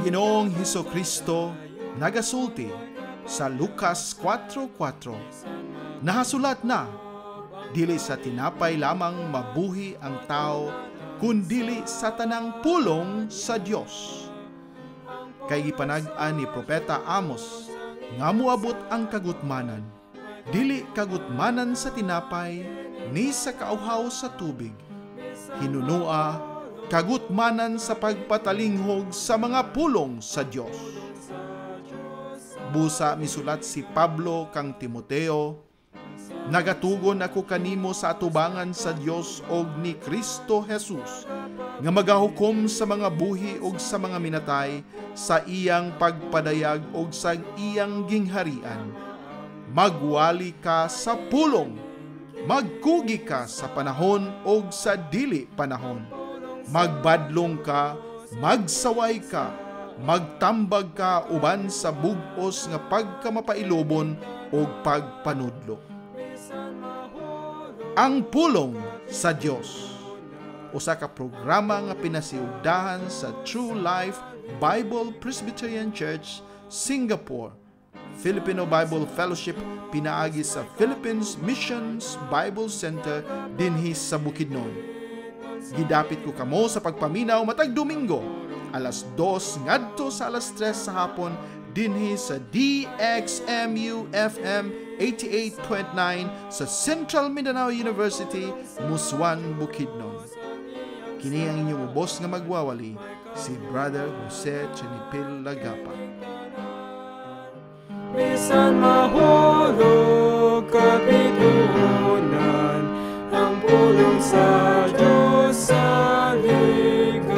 Ginoong Hesukristo nagasulti sa Lucas 4:4. Nahasulat na, dili sa tinapay lamang mabuhi ang tao, kundili sa tanang pulong sa Dios. Kay gipanag-an ni Propeta Amos, nga moabot ang kagutmanan, dili kagutmanan sa tinapay, ni sa kauhaw sa tubig. Hinunua kagutmanan sa pagpatalinghog sa mga pulong sa Dios. Busa misulat si Pablo kang Timoteo, nagatugon ako kanimo sa atubangan sa Dios og ni Kristo Jesus, nga magahukom sa mga buhi og sa mga minatay sa iyang pagpadayag og sa iyang gingharian. Magwali ka sa pulong, magkugi ka sa panahon og sa dili panahon. Magbadlong ka, magsaway ka, magtambag ka uban sa bug-os nga pagkamapailobon o pagpanudlo. Ang pulong sa Dios, usa ka programa nga pinasiugdahan sa True Life Bible Presbyterian Church, Singapore, Filipino Bible Fellowship pinaagi sa Philippines Missions Bible Center dinhi sa Bukidnon. Gidapit ko kamo sa pagpaminaw matag Domingo, alas 2 ngadto sa alas 3 sa hapon dinhi sa DXMU FM 88.9 sa Central Mindanao University, Muswan, Bukidnon. Kini ang inyong ubos nga magwawali, si Brother Jose Chenipil Lagapa. Bisan mahulog kapitunan, ang pulong sa Diyos sa ligan.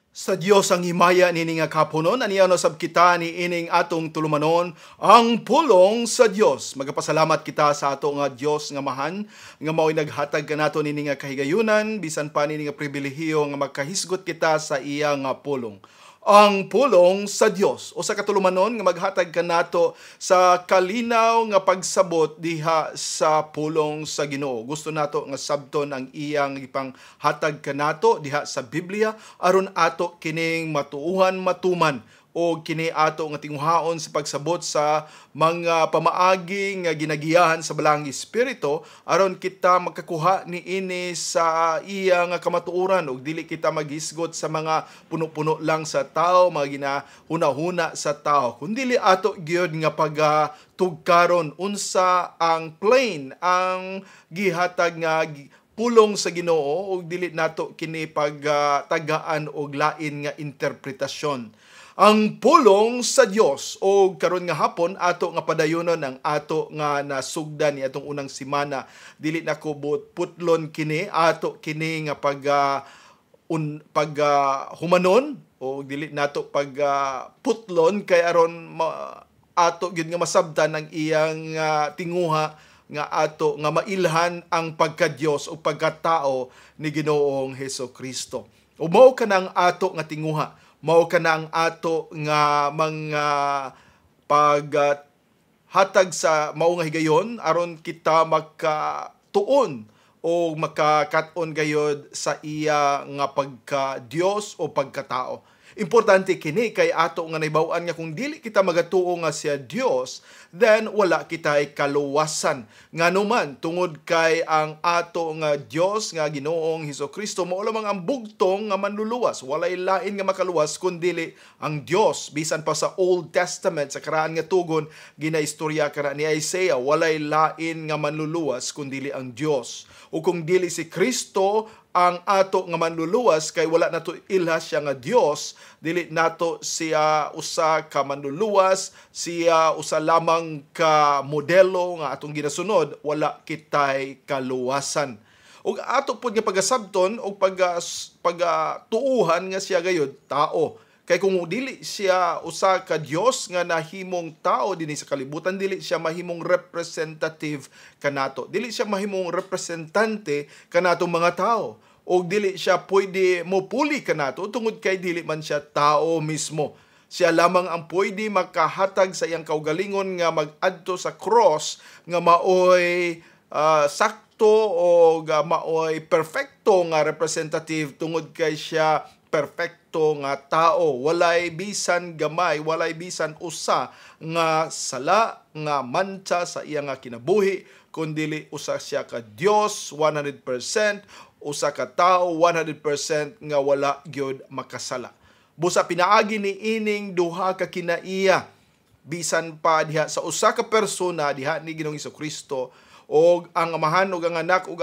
Sa Dios ang himaya nini nga kapunon, aniya no sab kita ni ining atong tulumanon, ang pulong sa Dios. Magapasalamat kita sa ato nga Dios nga mahan, nga mao'y naghatag kanato nini nga kahigayunan, bisan pa nini nga pribilehiyo nga magkahisgot kita sa iya nga pulong. Ang pulong sa Dios, o sa katulumanon nga maghatag kanato sa kalinaw nga pagsabot diha sa pulong sa Ginoo. Gusto nato nga sabton ang iyang ipang hatag kanato diha sa Biblia aron ato kining matuuhan matuman o kini ato nga tinguhaon sa pagsabot sa mga pamaagi nga ginagiyahan sa balang espiritu aron kita magkakuha niini sa iya nga kamatuoran ug dili kita magisgot sa mga puno-puno lang sa tao, mga ginahuna-huna sa tao, kundi ato gyud nga pagtugkaron unsa ang plain ang gihatag nga pulong sa Ginoo ug dili nato kini pagtagaan og lain nga interpretasyon. Ang pulong sa Dios o karon nga hapon ato nga padayonon ang ato nga nasugdan ni atong unang semana. Dili na ko putlon kini ato kini nga humanon o dili nato putlon kay aron ato gyud nga masabtan ang iyang tinguha nga ato nga mailhan ang pagka-Dios o pagkatao ni Ginoong Hesukristo. O mao kanang ato nga tinguha, mao ka na ang ato nga mga paghatag sa mao nga higayon aron kita magkatuon o makakaton gayod sa iya nga pagka-Dios o pagkatao. Importante kini kay ato nga naibaw-an nga kung dili kita magatuo nga siya Dios, then wala kitay kaluwasan. Nganuman tungod kay ang ato nga Dios nga Ginoong Hesukristo mao lamang ang bugtong nga manluluwas. Walay lain nga makaluwas kundi ang Dios. Bisan pa sa Old Testament sa karaan nga tugon ginaistorya kana ni Isaiah, walay lain nga manluluwas kundi ang Dios. O kung dili si Kristo ang ato nga manluluwas kay wala nato ilha siya nga Dios, dili nato siya usa ka manluluwas, siya usa lamang ka modelo nga atong ginasunod, wala kitay kaluwasan. Ug ato pud nga pagasabton og pagatuuhan nga siya gayud tao. Kay kung dili siya usa ka Dios nga nahimong tao dinhi sa kalibutan, dili siya mahimong representative kanato. Dili siya mahimong representante kanatong mga tao. O dili siya pwede mopuli kanato tungod kay dili man siya tao mismo. Siya lamang ang pwede makahatag sa iyang kaugalingon nga mag-adto sa cross nga maoy sakto o maoy perfecto nga representative tungod kay siya perfecto nga tao, walay bisan gamay, walay bisan usa nga sala nga mancha sa iya nga kinabuhi, kundi usa siya ka Dios 100%, usa ka tao 100% nga wala gyud makasala. Busa pinaagi ni ining duha ka kinaiya bisan pa diha sa usa ka persona diha ni Ginoong Hesukristo, og ang Amahan ug ang Anak ug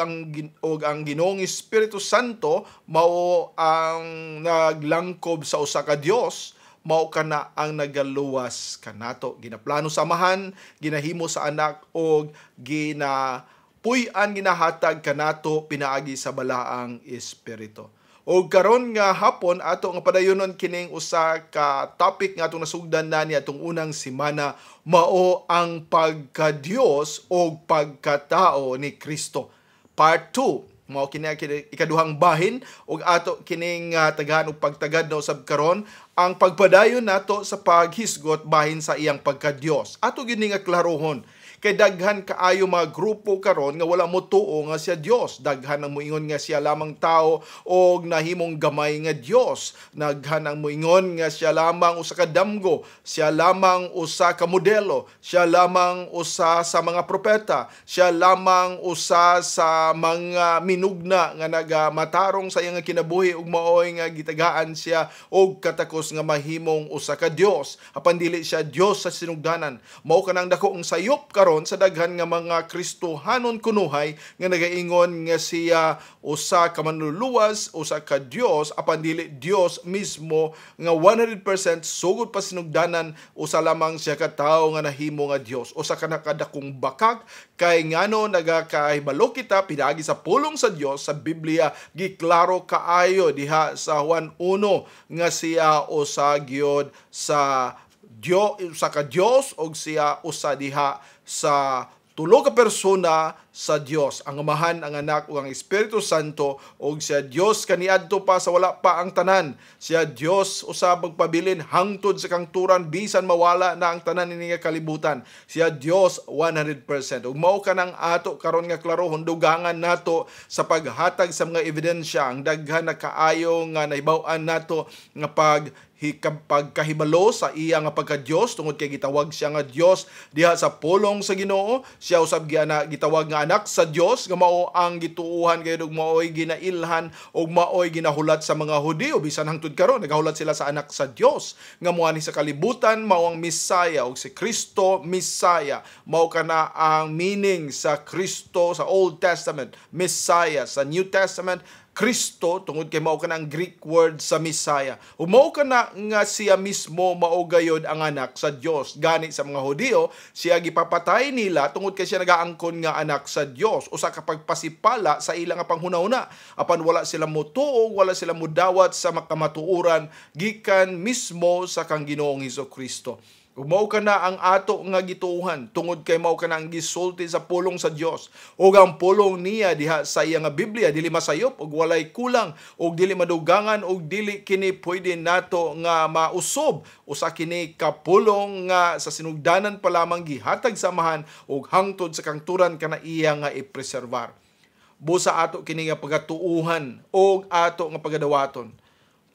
ang Ginoong Espiritu Santo mao ang naglangkob sa usa ka Dios, mao kana ang nagaluwas kanato. Ginaplano sa Amahan, ginahimo sa Anak og ginapuy-an ginahatag kanato pinaagi sa balaang Espiritu. O karon nga hapon ato nga padayonon kining usa ka topic nga atong nasugdan na ni atong unang semana, mao ang pagka-Dios o pagkatao ni Kristo. Part 2, mao kini ikaduhang bahin og ato kining tagahan og pagtagad na usab karon ang pagpadayon nato sa paghisgot bahin sa iyang pagka-Dios. Ato gyud nga klarohon. Kay daghan kaayo mga grupo karon nga wala mo tuo nga siya Dios. Daghan ang moingon nga siya lamang tao o nahimong gamay nga Dios. Daghan ang moingon nga siya lamang usa ka damgo, siya lamang usa ka modelo, siya lamang usa sa mga propeta, siya lamang usa sa mga minugna nga nagamatarong sa iyang kinabuhi ug maoy nga gitagaan siya og katakos nga mahimong usa ka Dios. Apan dili siya Dios sa sinugdanan. Mao kanang dako ang sayop karon sa daghan nga mga Kristohanon kunuhay nga nagaingon nga siya usa ka manluluwas, usa ka Dios, apan dili Dios mismo nga 100% sugod pa sinugdanan, usa lamang siya ka tawo nga nahimo nga Dios. Usa ka nakadakong bakak kay ngano nagakahibalo kita pinaagi sa pulong sa Dios sa Biblia, giklaro kaayo diha sa Juan 1 nga siya usa gyud sa Dios, usa ka Dios og siya usa diha sa tulo ka persona sa Dios, ang Amahan, ang Anak ug ang Espiritu Santo, og siya Dios kaniadto pa sa wala pa ang tanan. Siya Dios usab magpabilin hangtod sa kangturan bisan mawala na ang tanan ini nga kalibutan. Siya Dios 100%. Ug mao kanang ato karon nga klarohon dugangan nato sa paghatag sa mga ebidensya ang daghan na kaayo nga nahibaw-an nato nga pagkahibalo sa iya nga pagka-Dios tungod kay gitawag siya nga Dios diha sa pulong sa Ginoo. Siya usab gitawag nga anak sa Dios nga mao ang gituuhan kay ug maoy ginailhan ug maoy ginahulat sa mga Hudiyo bisan hangtod karon nagahulat sila sa anak sa Dios nga moani sa kalibutan, mao ang Misaya ug si Kristo Misaya. Mao kana ang meaning sa Kristo sa Old Testament, Messiah. Sa New Testament, Kristo, tungod kay mao kana ang Greek word sa Messiah. O mao kana nga siya mismo mao gayod ang anak sa Dios. Gani sa mga Hudiyo, siya gipapatay nila tungod kay siya nagaangkon nga anak sa Dios. Usa ka pagpasipala sa ilang nga panghunahuna. Apan wala sila motuo, wala sila mudawat sa makamatuoran gikan mismo sa kang Ginoong Hesukristo. Mao kana ang ato nga gituuhan tungod kay mao kana ang gisulti sa pulong sa Dios. Ug ang pulong niya diha sa iya nga Biblia dili masayop ug walay kulang ug dili madugangan ug dili kini pwede nato nga mausob. Usa kini kapulong nga sa sinugdanan pa lamang gihatag sa Amahan ug hangtod sa kangturan kana iya nga ipreserbar. Busa ato kini nga pagatuuhan ug ato nga pagadawaton.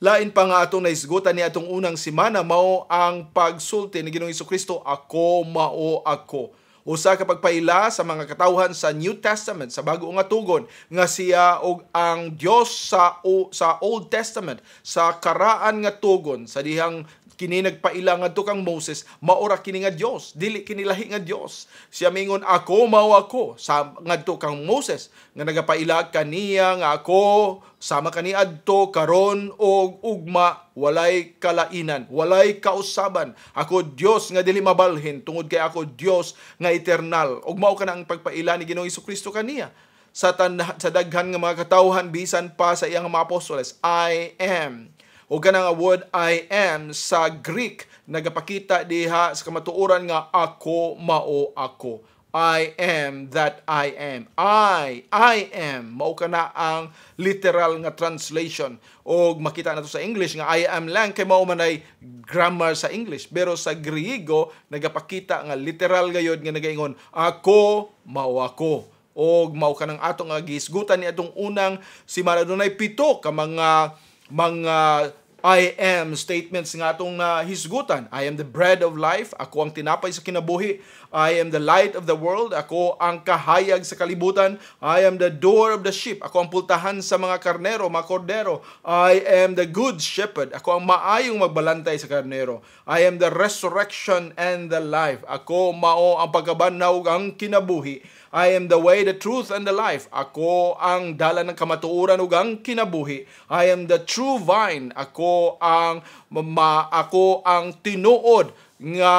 Lain pa nga atong naisgutan ni atong unang semana mao ang pagsulti ni Ginoong Hesukristo, ako mao ako. Usa ka pagpaila sa mga katawhan sa New Testament sa bago nga tugon nga siya og ang Dios sa Old Testament sa karaan nga tugon sa dihang kini nagpaila ngadto kang Moses, maora kini nga Dios, dili kini lahi nga Dios. Siya mingon ako mao ako sa ngadto kang Moses nga nagapaila kaniya nga ako sama kaniadto karon og ugma, walay kalainan, walay kausaban. Ako Dios nga dili mabalhin tungod kay ako Dios nga eternal. Ug mao kana ang pagpaila ni Ginoong Hesukristo kaniya sa daghan nga mga katawhan bisan pa sa iyang mga apostoles. I am. O kanang word I am sa Greek nagapakita diha sa kamatuoran nga ako mao ako. I am that I am. I am. Mao kana ang literal nga translation. O makita nato sa English nga I am lang kay mao man ay grammar sa English. Pero sa Griego nagapakita nga literal gayud nga nagaingon ako mao ako. O mao kanang atong nga gihisgutan ni atong unang semana dunay 7 ka mga mga I am statements nga atong hisgutan. I am the bread of life. Ako ang tinapay sa kinabuhi. I am the light of the world. Ako ang kahayag sa kalibutan. I am the door of the sheep. Ako ang pultahan sa mga karnero, mga kordero. I am the good shepherd. Ako ang maayong magbalantay sa karnero. I am the resurrection and the life. Ako mao ang pagkabanaw ang kinabuhi. I am the way, the truth, and the life. Ako ang dala ng kamatuoran ug ang kinabuhi. I am the true vine. Ako ang tinuod nga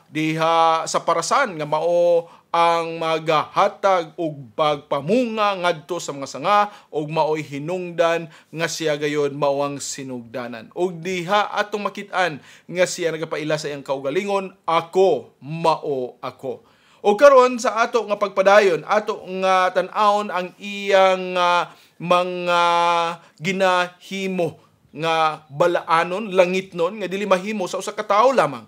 diha sa parasan nga mao ang magahatag og pagpamunga ngadto sa mga sanga ug maoy hinungdan nga siya gayon mao ang sinugdanan. Ug diha atong makit-an nga siya nagapaila sa iyang kaugalingon, ako mao ako. O karon sa ato nga pagpadayon, ato nga tan-awon ang iyang mga ginahimo nga balaanon, langitnon nga dili mahimo sa usa ka tawo lamang.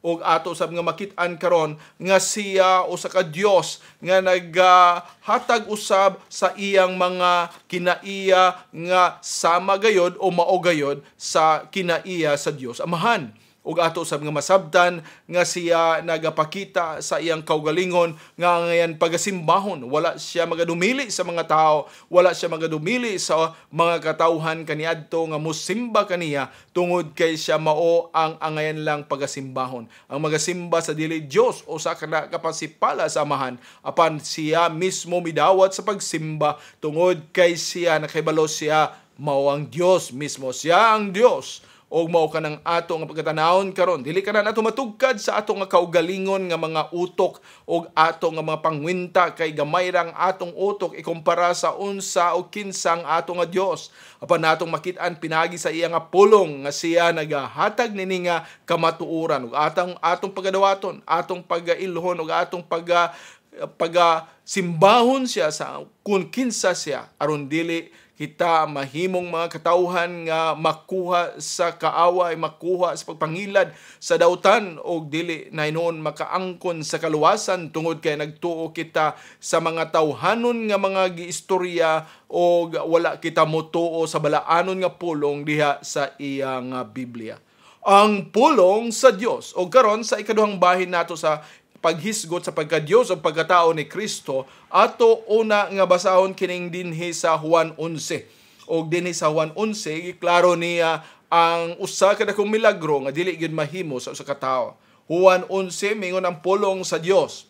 O ato sab nga makit-an karon nga siya usa ka Dios nga naghatag usab sa iyang mga kinaiya nga sama gayod o mao gayod sa kinaiya sa Dios Amahan. Ug ato sab nga masabtan nga siya nagapakita sa iyang kaugalingon nga ngayon pagasimbahon. Wala siya magadumili sa mga tao, wala siya magadumili sa mga katawhan kaniadto nga mosimba kaniya tungod kay siya mao ang angayan lang pagasimbahon. Ang magasimba sa dili Dios o sa kana kapasipala sa Amahan, apan siya mismo midawat sa pagsimba tungod kay siya nakahibalo siya mao ang Dios mismo. Siya ang Dios. O mao ka ng ato nga pagkatanawon karon, dili ka na nato matugkad sa ato nga kaugalingon nga mga utok o ato nga mga pangwinta kay gamay rang atong utok ikumpara sa unsa o kinsang ato nga Dios. Apan natong makit-an pinagi sa iya nga pulong nga siya nagahatag nini nga kamatuoran ug atong pagadawaton, atong pagailhon ug atong simbahon siya sa kun kinsa siya aron dili kita mahimong mga katawhan nga makuha sa kaaway, makuha sa pagpangilad sa dautan o dili na hinuon makaangkon sa kaluwasan tungod kay nagtuo kita sa mga tawhanon nga mga giistorya o wala kita motuo sa balaanon nga pulong diha sa iyang Biblia. Ang pulong sa Dios. O karon sa ikaduhang bahin nato sa paghisgot sa pagka-Dios o pagkatao ni Kristo, ato una nga basahon kining dinhi sa Juan 11. O dinhi sa Juan 11, giklaro niya ang usa ka dakong milagro nga dili gyud mahimo sa usa ka tawo. Juan 11 mingon ang pulong sa Dios.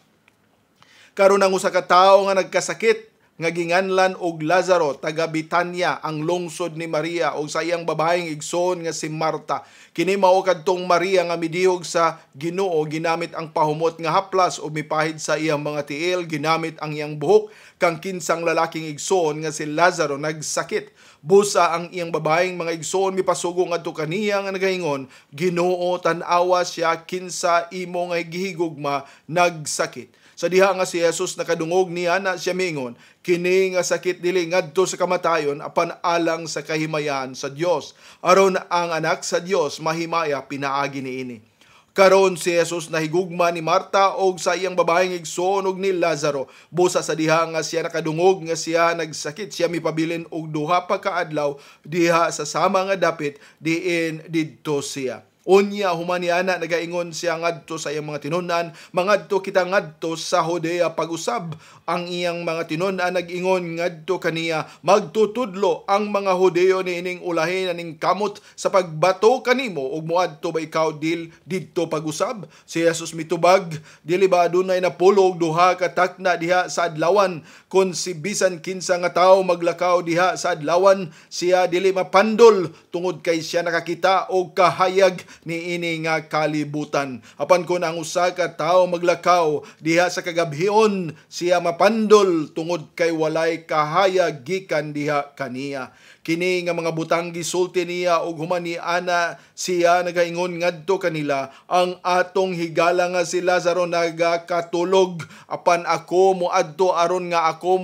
Karon ang usa ka tawo nga nagkasakit nga ginganlan og Lazaro taga Betania ang lungsod ni Maria og sa iyang babaeng igsoon nga si Marta. Kini mao kadtong Maria nga midihog sa Ginoo ginamit ang pahumot nga haplas o mipahid sa iyang mga tiil, ginamit ang iyang buhok kang kinsang lalaking igsoon nga si Lazaro nagsakit. Busa ang iyang babaeng mga igsoon mipasugo ngadto kaniya nga nagaingon, Ginoo tan-awa siya kinsa imo nga gihigugma nagsakit. Sa diha nga si Jesus nakadungog niya na siya mingon, kini nga sakit dili ngadto sa kamatayon apan alang sa kahimayan sa Dios. Aron ang anak sa Dios mahimaya pinaagi niini. Karon si Jesus nahigugma ni Marta og sa iyang babaeng igsoon og ni Lazaro. Busa sa diha nga siya nakadungog nga siya nagsakit, siya mipabilin og duha pa ka adlaw diha sa sama nga dapit diin didto siya. Unya humaniana nagaingon siya ngadto sa iyang mga tinunan, mangadto kita ngadto sa Judea pag-usab. Ang iyang mga tinunan nag-ingon ngadto kaniya, magtutudlo ang mga Hudeo niining ulahin aning kamot sa pagbato kanimo ug moadto ba ikaw didto pag-usab? Si Jesus mitubag, dili ba adunay napulog duha ka takna diha sa adlawan kun si bisan kinsa nga tawo maglakaw diha sa adlawan siya dili mapandol tungod kay siya nakakita og kahayag ni ini nga kalibutan. Apan kun ang usa ka tawo maglakaw diha sa kagabhion siya mapandol tungod kay walay kahayag gikan diha kaniya. Kini nga mga butang gisulti niya og humaniana siya nagaingon ngadto kanila, ang atong higala nga si Lazaro nagakatulog apan ako moadto aron nga ako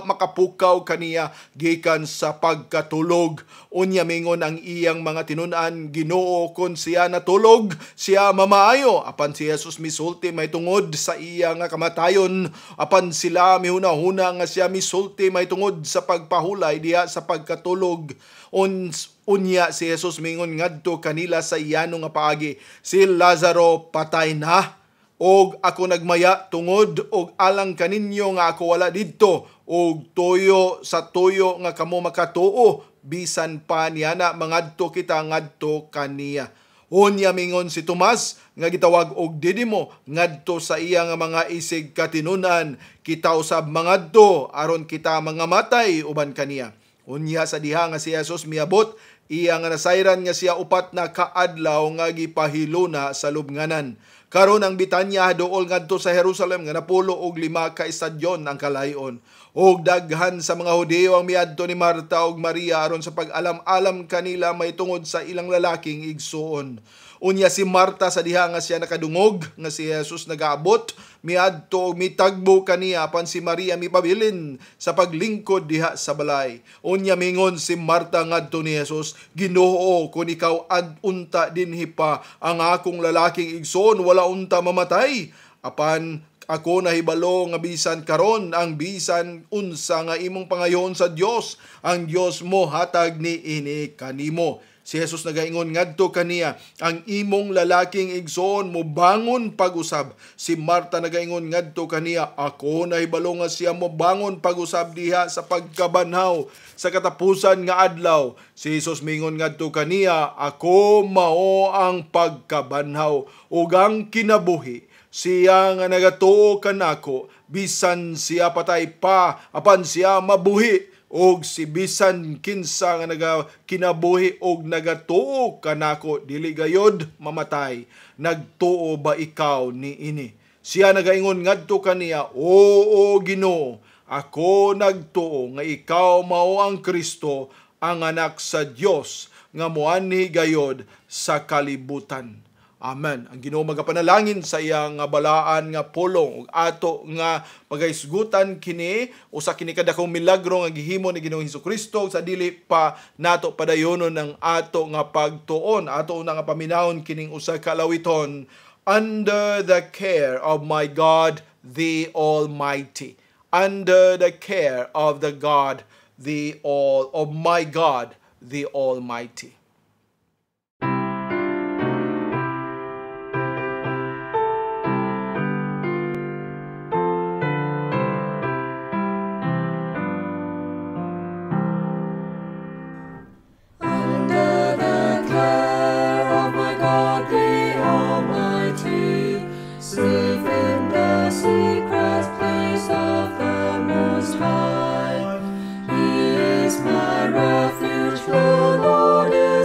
makapukaw kaniya gikan sa pagkatulog. Unya mingon ang iyang mga tinunan, Ginoo kun siya natulog siya mamaayo. Apan si Jesus misulti may tungod sa iya nga kamatayon, apan sila mihuna-huna nga siya misulti may tungod sa pagpahulay diha sa pagkatulog pagkatulog. Unya si Jesus mingon ngadto kanila sa iyano nga paagi, si Lazaro patay na, og ako nagmaya tungod og alang kaninyo nga ako wala didto, og tuyo sa tuyo nga kamo makatuo, bisan pa niyana mangadto kita ngadto kaniya. Unya mingon si Tomas nga gitawag og Didimo ngadto sa iya nga mga isig katinunan, kita usab mangadto aron kita mga matay uban kaniya. Unya sa diha nga si Jesus miabot, iya nga nasayran nga siya upat na kaadlaw nga gipahiluna sa lubnganan. Karon ang Betania duol ngadto sa Jerusalem nga napulo og 5 ka estadyon ang kalayon. Og daghan sa mga Hudeo ang miadto ni Marta og Maria aron sa pag-alam-alam kanila may tungod sa ilang lalaking igsuon. Unya si Marta sa diha nga siya nakadungog nga si Jesus nagaabot, miadto og mitagbo kaniya apan si Maria mipabilin sa paglingkod diha sa balay. Unya mingon si Marta ngadto ni Jesus, Ginoo, kun ikaw unta dinhi pa ang akong lalaking igsoon wala unta mamatay. Apan ako nahibalo nga bisan karon ang bisan unsa nga imong pangayoon sa Dios, ang Dios mo hatag ni ini kanimo. Si Jesus nagaingon ngadto kaniya, ang imong lalaking igsoon mo bangon pag-usab. Si Marta nagaingon ngadto kaniya, ako nahibalo nga siya mo bangon pag-usab diha sa pagkabanhaw sa katapusan nga adlaw. Si Jesus mingon ngadto kaniya, ako mao ang pagkabanhaw ug ang kinabuhi. Siya nga nagatuo kanako, bisan siya patay pa, apan siya mabuhi. Og si bisan kinsa nga kinabuhi og nagatuo kanako, dili gayod mamatay. Nagtuo ba ikaw ni ini? Siya nagaingon ngadto kaniya, Oo Ginoo, ako nagtuo nga ikaw mao ang Kristo, ang anak sa Dios nga moanhi gayod sa kalibutan. Amen. Ang Ginoo magapanalangin sa iyang balaan nga pulong ug ato nga pagaisgutan kini usa kini kadakong milagro nga gihimo ni Ginoong Hesukristo sa dili pa nato padayonon ang ato nga pagtuon. Ato una nga paminahon kining usa ka lawiton, under the care of my God the Almighty. Under the care of my God the Almighty. Safe in the secret place of the Most High. He is my refuge, the Lord is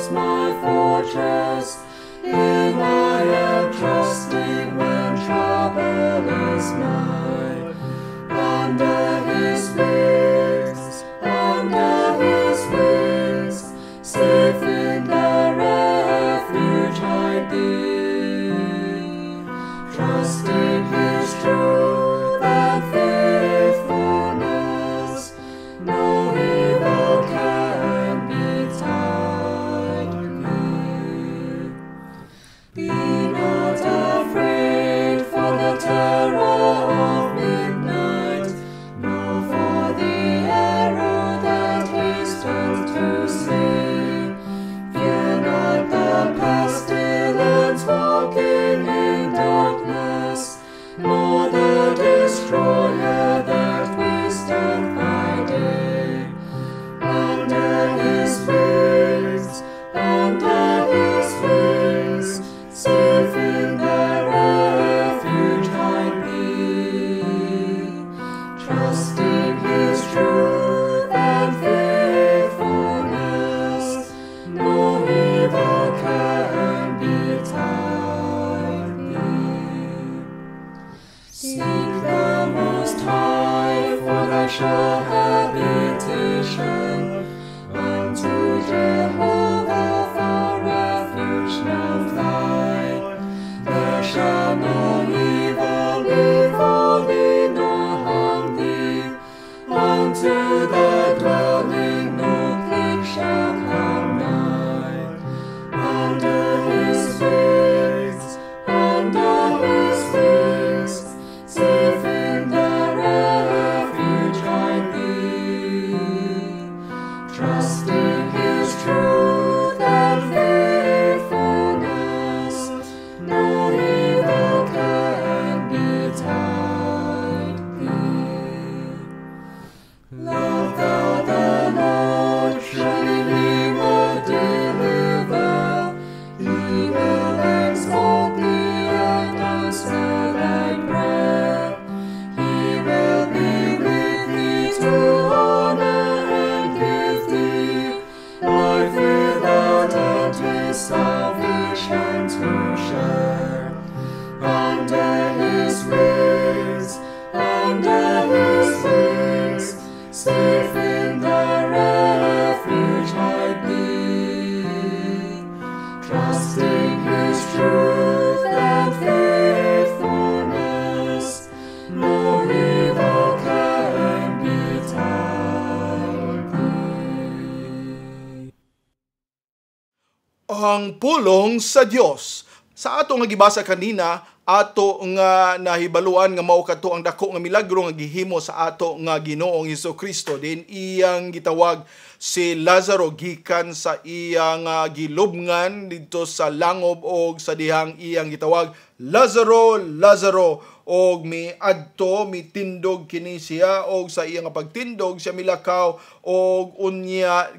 ang pulong sa Dios. Sa ato nga gibasa kanina, ato nga nahibaluan nga mao kadto ang dako nga milagro nga gihimo sa ato nga Ginoong Hesukristo. Din iyang gitawag si Lazaro gikan sa iyang gilubngan dito sa langob og sa dihang iyang gitawag, Lazaro, Lazaro, og miadto mitindog kini siya, og sa iyang pagtindog siya milakaw, og unya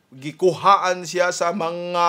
gikuhaan siya sa mga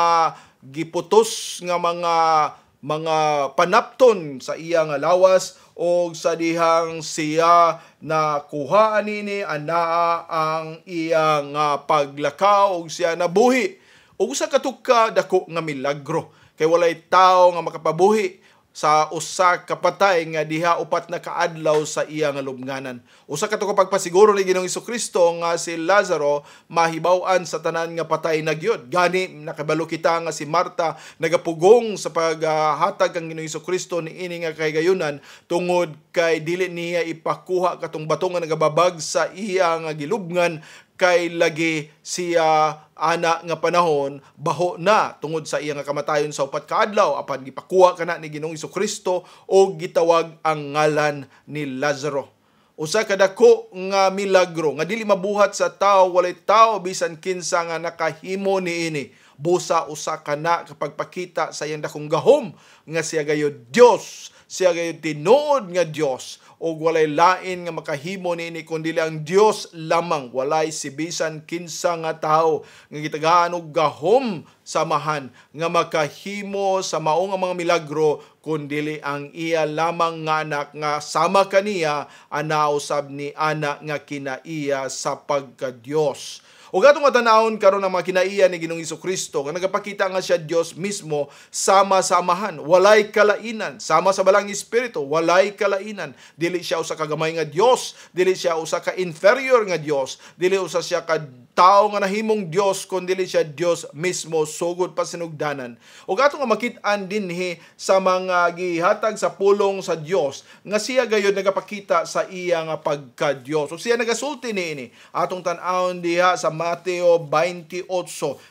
giputos nga mga panapton sa iyang lawas, o sa dihang siya na kuhaan nini anaa ang iyang paglakaw, og siya nabuhi. Og usa katukka dako nga milagro, kay walay tawo nga makapabuhi sa usa ka patay nga diha upat na kaadlaw sa iyang lubnganan. Usa kato ka pagpasiguro ni Ginoong Hesukristo nga si Lazaro mahibaw-an sa tanan nga patay na gyud. Gani nakabalo kita nga si Marta nagapugong sa paghatag kang Ginoong Hesukristo ni ini nga kahigayunan tungod kay dili niya ipakuha katong bato nga nagababag sa iyang gilubngan, kay lagi siya ana nga panahon baho na tungod sa iyang kamatayon sa upat ka adlaw, apan gipakuha kana ni Ginoong Hesukristo o gitawag ang ngalan ni Lazaro. Usa ka dako nga milagro nga dili mabuhat sa tao, walay tao bisan kinsa nga nakahimo niini. Busa usa kana kapag pakita sa iyang dakong gahom nga siya gayud Dios, siya gayud tinuod nga Dios, o walay lain nga makahimo niini kundi ang Dios lamang. Walay si bisan kinsa nga tawo nga gitagaan og gahom samahan nga makahimo sa mao nga mga milagro kundi ang iya lamang nga anak nga sama kaniya ana usab ni ana nga kinaiya sa pagka-Dios. O gatong nga tanawon karon ang mga kinaiya ni Ginoong Hesukristo nga nagapakita nga siya Dios mismo, sama-samahan, walay kalainan, sama sa balang espiritu, walay kalainan. Dili siya usa ka gamay nga Dios, dili siya usa ka inferior nga Dios, dili usa siya ka tao nga nahimong Dios, kundi siya Dios mismo sugod pa sinugdanan. O gatong nga makit-an dinhi sa mga gihatag sa pulong sa Dios nga siya gayud nagapakita sa iya nga pagka-Dios. O siya nagasulti niini atong tan-awon diha sa Mateo 28,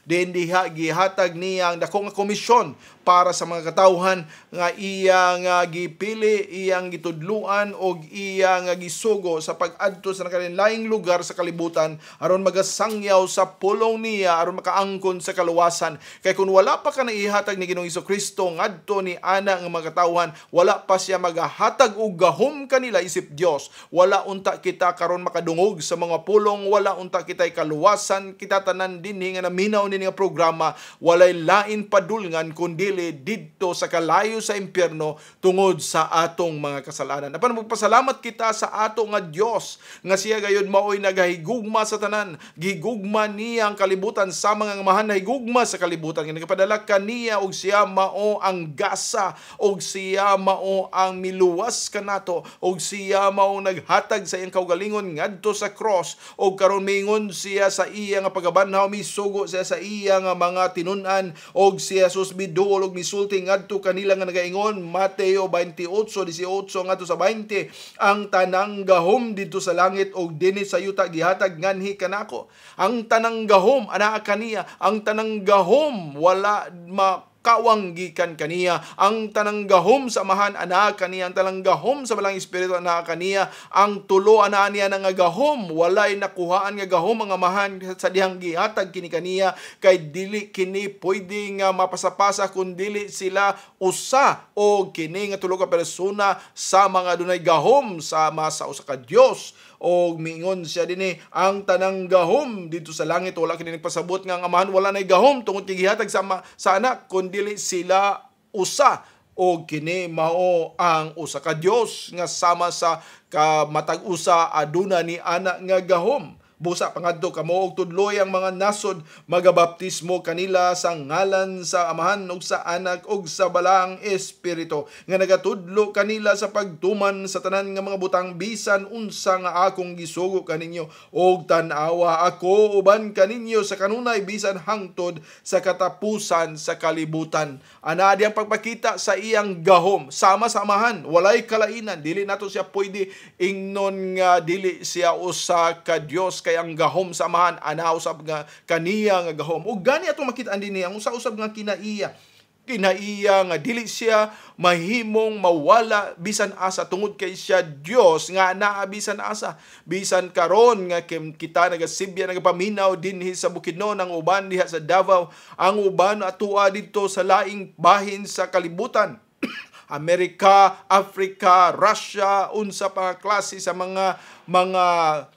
din diha gihatag niya ang dako nga komisyon para sa mga katawhan nga iyang gipili, iyang gitudluan og iyang gisugo sa pag-adto sa nakalinlaing lugar sa kalibutan aron magasangyaw sa pulong niya, aron makaangkon sa kaluwasan. Kay kung wala pa ka naihatag ni Ginoong Hesukristo ngadto ni ana nga mga katawhan, wala pa siya magahatag og gahom kanila isip Dios. Wala unta kita karon makadungog sa mga pulong, wala unta kitay kaluwasan, kita tanan dinhi nga naminaw ni nga programa, walay lain padulngan kundi didto sa kalayo sa impyerno tungod sa atong mga kasalanan. Apan magpasalamat kita sa ato nga Dios nga siya gayud maoy nagahigugma sa tanan, gihigugma niya ang kalibutan sa mga amahan, nahigugma sa kalibutan nga nagapadala kaniya og siya mao ang gasa, og siya mao ang miluwas kanato, og siya mao naghatag sa iyang kaugalingon ngadto sa cross, og karon miingon siya sa iya nga pagabanhaw, misugo siya sa iya nga mga tinun-an, og siya susbiduol og misulti ngadto kanila nga nagaingon Mateo 28:18 ngadto sa 20, ang tanang gahom dito sa langit og dinhi sa yuta gihatag nganhi kanako. Ang tanang gahom anaa kaniya, ang tanang gahom wala kawang gikan kaniya, ang tanang gahom sa amahan anaa kaniya, ang tanang gahom sa balang espiritu anaa kaniya, ang tulo anaa niya nga gahom, walay nakuhaan nga gahom ang amahan sa dihang gihatag kini kaniya, kay dili kini pwede nga mapasapasa kun dili sila usa o kini nga tulo ka persona sa mga dunay gahom sama sa usa ka Dios. O mingon siya dinhi, ang tanang gahom dito sa langit wala kini nagpasabot nga ang amahan wala nay gahom tungod kay gihatag sa anak kundi sila usa, o kini mao ang usa ka Dios nga sama sa kamatag-usa aduna ni ana nga gahom. Busa pangadto kamo og tudloy ang mga nasod magabaptismo kanila sa ngalan sa Amahan ug sa Anak ug sa Balang Espiritu, nga nagatudlo kanila sa pagtuman sa tanan nga mga butang bisan unsa nga akong gisugo kaninyo, og tan-awa ako uban kaninyo sa kanunay bisan hangtod sa katapusan sa kalibutan. Ana diyang pagpakita sa iyang gahom sama sa Amahan, walay kalainan, dili nato siya pwede ingnon nga dili siya usa ka Dios. kay ang gahom sa amahan ana usab nga kaniya nga gahom. Ug gani atong makita-an dinhi ang usa-usab nga kinaiya nga dili siya mahimong mawala bisan asa tungod kay siya Dios nga naa bisan asa. Bisan karon nga kita nagasibya nagapaminaw dinhi sa Bukidnon, ang uban diha sa Davao, ang uban atua didto sa laing bahin sa kalibutan. Amerika, Africa, Russia, unsa pa klase sa mga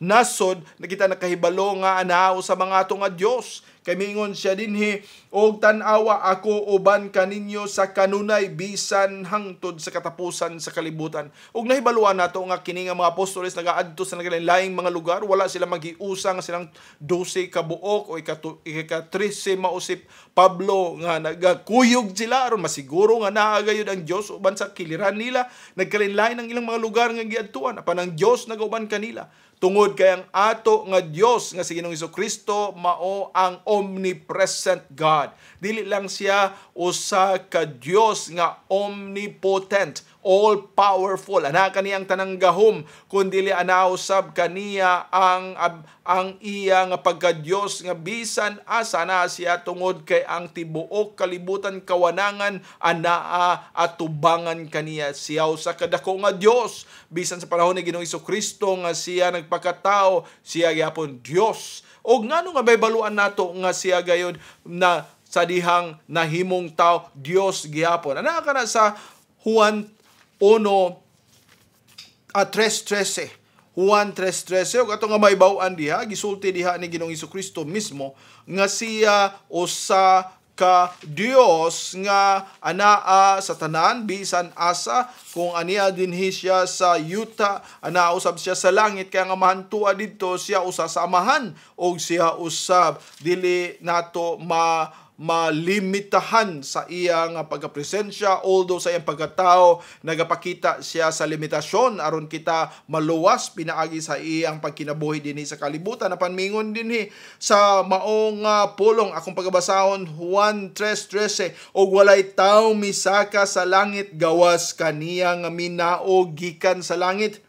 nasod na kita nakahibalo nga anao sa mga ato nga Dios. Kay mingon siya dinhi, og tan-awa ako uban kaninyo sa kanunay bisan hangtod sa katapusan sa kalibutan. Og nahibaluan nato nga kini nga mga apostoles nagaadto sa nagalain-laing mga lugar, wala sila magiusang silang 12 ka buok o ika-13 mausip Pablo nga nagakuyog sila aron masiguro nga naa gayud ang Dios uban sa kiliran nila. Nagkalain-lain ang ilang mga lugar nga giadtuan apan ang Dios nagauban kanila. Tungod kay ang ato nga Dios nga si Ginoong Hesukristo mao ang omnipresent God. Dili lang siya usa ka Dios nga omnipotent, all powerful. Ana kaniyang tanang gahom kundi ana usab kaniya ang iya nga pagka-Dios nga bisan asa na siya tungod kay ang tibuok kalibutan kawanangan anaa atubangan kaniya. Siya usa ka dako nga Dios bisan sa panahon ni Ginoong Hesukristo nga siya nagpakatao, siya gyapon Dios. Og ngano nga baybaluan nato nga siya gayud na sa dihang nahimong tao Dios gyapon. Ana kana sa Juan 3:13. Juan 3:13 ug ato nga maibaw-an diha gisulti diha ni Ginoong Hesukristo mismo nga siya usa ka Dios nga anaa sa tanan bisan asa kung aniya dinhi siya sa yuta anaa usab siya sa langit kaya nga mahantua didto siya usa sa amahan og siya usab dili nato malimitahan sa iyang pagkapresensya, although sa iyang pagkatao nagapakita siya sa limitasyon aron kita maluwas pinaagi sa iyang pagkinabuhi dinhi sa kalibutan. Apan mingon dinhi sa maong pulong akong pagbasahon Juan 3:13 og walay tawo misaka sa langit gawas kaniya nga minaog gikan sa langit.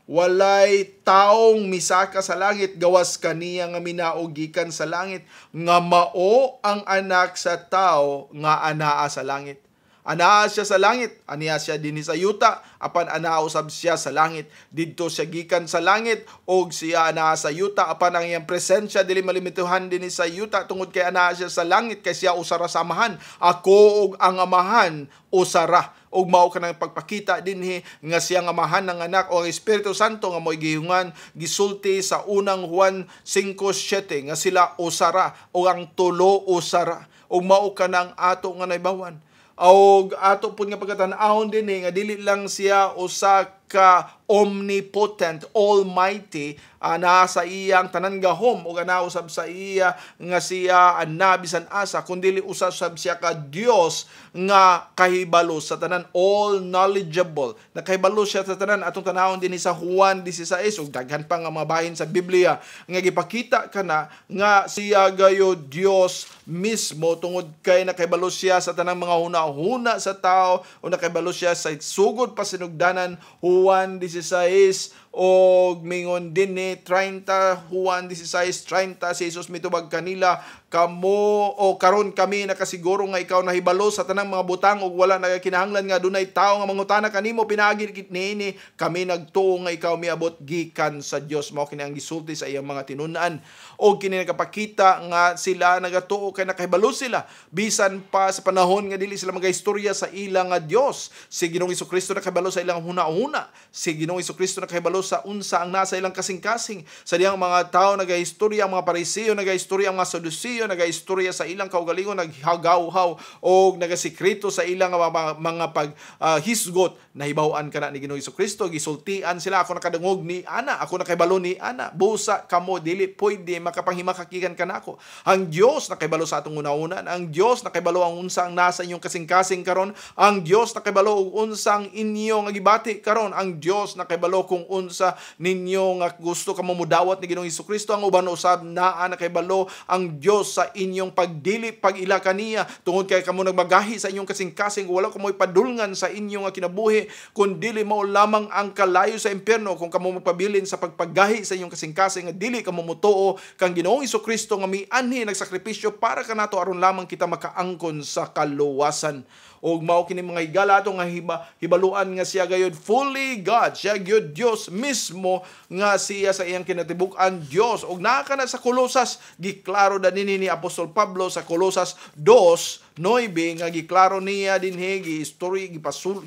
Walay taong misaka sa langit gawas kaniya nga minaog gikan sa langit nga mao ang anak sa tao nga anaa sa langit. Anaa siya sa langit, aniya siya dinhi sa yuta, apan anaa usab siya sa langit. Didto siya gikan sa langit og siya anaa sa yuta, apan ang iyang presensya dili malimituhan dinhi sa yuta tungod kay anaa siya sa langit kay siya usara sa amahan. Ako og ang amahan usara. Og mao kanang pagpakita dinhi nga siyang amahan ng anak o ang Espiritu Santo nga mo'y gihungan gisulti sa unang Juan 5:7 nga sila usara o ang tulo usara. Og mao kanang ato nga naibawan. Og ato pud nga pagkatan-awon dinhi nga dili lang siya usa ka omnipotent, almighty, nasa iyang tanan gahom o nausab sa iya nga siya bisan asa kundi usab siya ka Dios nga kahibalo sa tanan, all knowledgeable. Nakahibalo siya sa tanan atong tanawon dinhi sa Juan 16 ug daghan pa nga mga bahin sa Biblia nga gipakita kana nga siya gayo Dios mismo tungod kay nakahibalo siya sa tanang mga hunahuna sa tao o nakahibalo siya sa sugod pa sinugdanan. Juan 16 o mingon din ni 30, Juan 16:30 si Jesus mitubag kanila, kamo o karon kami nakasiguro nga ikaw nahibalo sa tanang mga butang ug wala nagakinahanglan nga dunay tawo nga mangutana kanimo pinaagi niini, kami nagtuo nga ikaw miabot gikan sa Dios. Mao kini ang gisulti sa iyang mga tinun-an og kini nagapakita nga sila nagatuo kay nakahibalo sila bisan pa sa panahon nga dili sila magaistorya sa ilang nga Dios. Si Ginoong Hesukristo nakahibalo sa ilang hunahuna, si Ginoong Hesukristo nakahibalo sa unsa ang nasa ilang kasing-kasing. Sa diyang mga tao nagaistorya, ang mga Pariseo nagaistorya, ang mga Saduceo nagaistorya sa ilang kaugalingon, naghagaw-haw o nagasikreto sa ilang mga paghisgot. Nahibaw-an kana ni Ginoong Hesukristo, gisultian sila, ako nakadungog ni ana, ako nakahibalo ni ana, busa kamo dili pwede makapanghimakhakikan kanako. Ang Dios nakahibalo sa atong una-unan, ang Dios nakahibalo ang unsa ang nasa inyong kasing-kasing karon, ang Dios nakahibalo og unsa ang inyo nga gibati karon, ang Dios nakahibalo kung unsa unsa ninyo nga gusto ka mamudawat ni Ginoong Hesukristo. Ang uban usab naa na kay balo ang Dios sa inyong pagdili pag-ila kaniya tungod kay kamo nagmagahi sa inyong kasing-kasing wala kamo ipadulngan sa inyong nga kinabuhi kun dili mao lamang ang kalayo sa impyerno kung kamo magpabilin sa pagpagahi sa inyong kasing-kasing nga dili kamo mutuo kang Ginoong Hesukristo nga mianhi nagsakripisyo para kanato aron lamang kita makaangkon sa kaluwasan. O mao kini mga higala ato nga hibaluan nga siya gayud fully God, siya gyud Dios mismo nga siya sa iyang kinatibuk-an Dios. Og naa kana sa Kolosas giklaro dinhi ni Apostol Pablo sa Kolosas 2:9 nga giklaro niya dinhi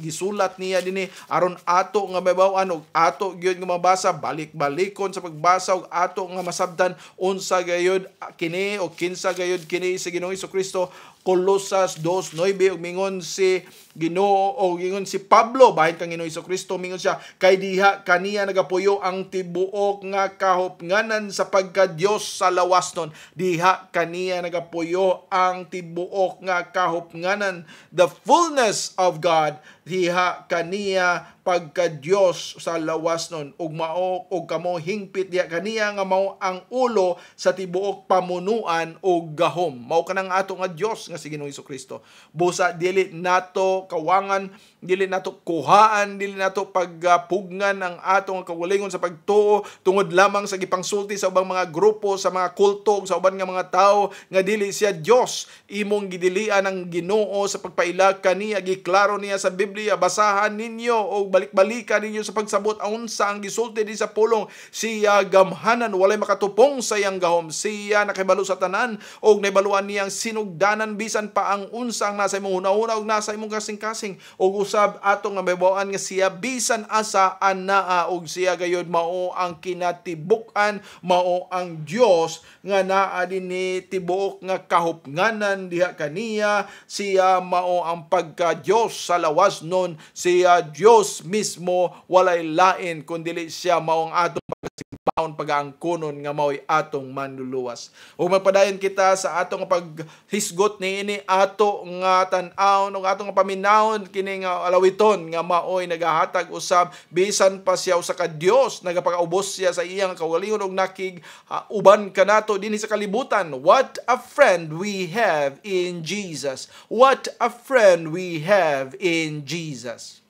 gisulat niya dinhi aron ato nga mabaw-an og ato gyud nga mabasa balik-balikon sa pagbasa og ato nga masabtan unsa gayud kini o kinsa gayud kini sa Ginoong Hesukristo. Kolosas 2:9 ug mingon si Ginoo o mingon si Pablo bahin kang Ginoong Hesukristo mingon siya kay diha kaniya nagapuyo ang tibuok nga kahupnganan sa pagka-Dios sa lawasnon. Diha kaniya nagapuyo ang tibuok nga kahupnganan, the fullness of God. Diha kaniya pagka-Dios sa lawasnon ug mao og kamo hingpit diha kaniya nga mao ang ulo sa tibuok pamunuan og gahom. Mao kanang ato nga Dios nga si Ginoong Hesukristo. Busa dili nato kawangan, dili nato kuhaan, dili nato pagpugngan ang ato nga kawalingon sa pagtuo tungod lamang sa gipangsulti sa ubang mga grupo, sa mga kulto, sa uban nga mga tao nga dili siya Dios. Imong gidilian ang Ginoo sa pagpailag kaniya, giklaro niya sa Biblia. Basahan ninyo o balik-balikan ninyo sa pagsabot unsa ang gisulti di sa pulong. Siya gamhanan, walay makatupong sa iyang gahom. Siya nakahibalo sa tanan og nahibaluan niyang sinugdanan bisan pa ang unsa ang nasa imong hunahuna og nasa imong kasing-kasing. Og usab ato nga mahibaluan nga siya bisan asa anaa og siya gayud mao ang kinatibuk-an, mao ang Dios nga naa dinhi tibuok nga kahupnganan diha kaniya. Siya mao ang pagka-Dios sa lawas nun. Siya Dios mismo, walay lain kundi siya mao ang atong pagsimbaon pag-aangkonon nga mao'y atong manluluwas. Ug magpadayon kita sa atong paghisgot niini ato nga tan-awon ug atong paminawon kini nga alawiton nga mao'y nagahatag usab bisan pa siya usa ka Dios nagapakaubos siya sa iyang kaugalingon ug nakig uban kanato dinhi sa kalibutan. What a friend we have in Jesus. What a friend we have in Jesus.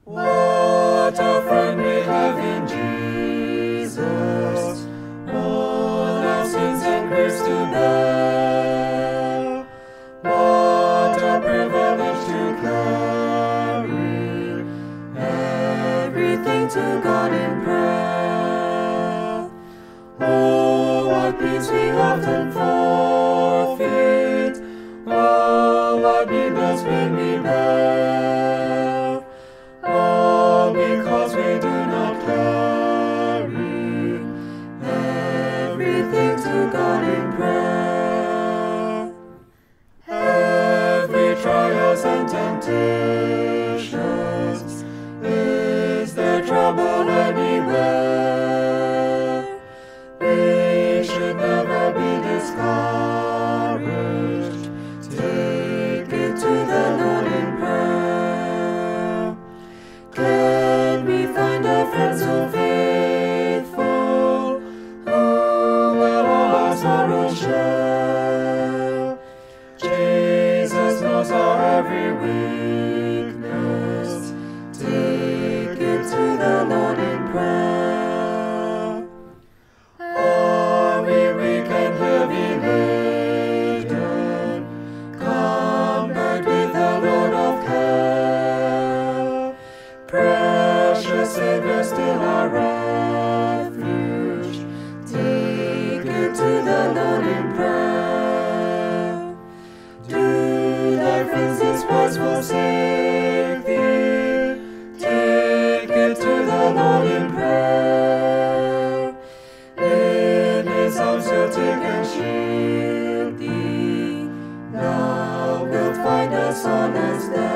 What a friend we have in Jesus, all our sins and griefs to bear. What a privilege to carry everything to God in prayer. Oh, what peace we often forfeit. Oh, what needless pain we bear. All because we do not carry everything to God in prayer. Every trials and temptations, is there trouble anywhere? We should never be discouraged. Take it to the Lord in prayer. Can we find a friend so faithful, who will all our sorrows share? Jesus knows our every weakness. Take it to the Lord in prayer. Are we weak and heavy laden? Come back with the Lord of care. Precious Savior, still our refuge. Take it to the Lord in prayer. Do thy friends despise forsake thee? Take it to the Lord in prayer. In his arms he'll take and shield thee. Thou wilt find a solace there.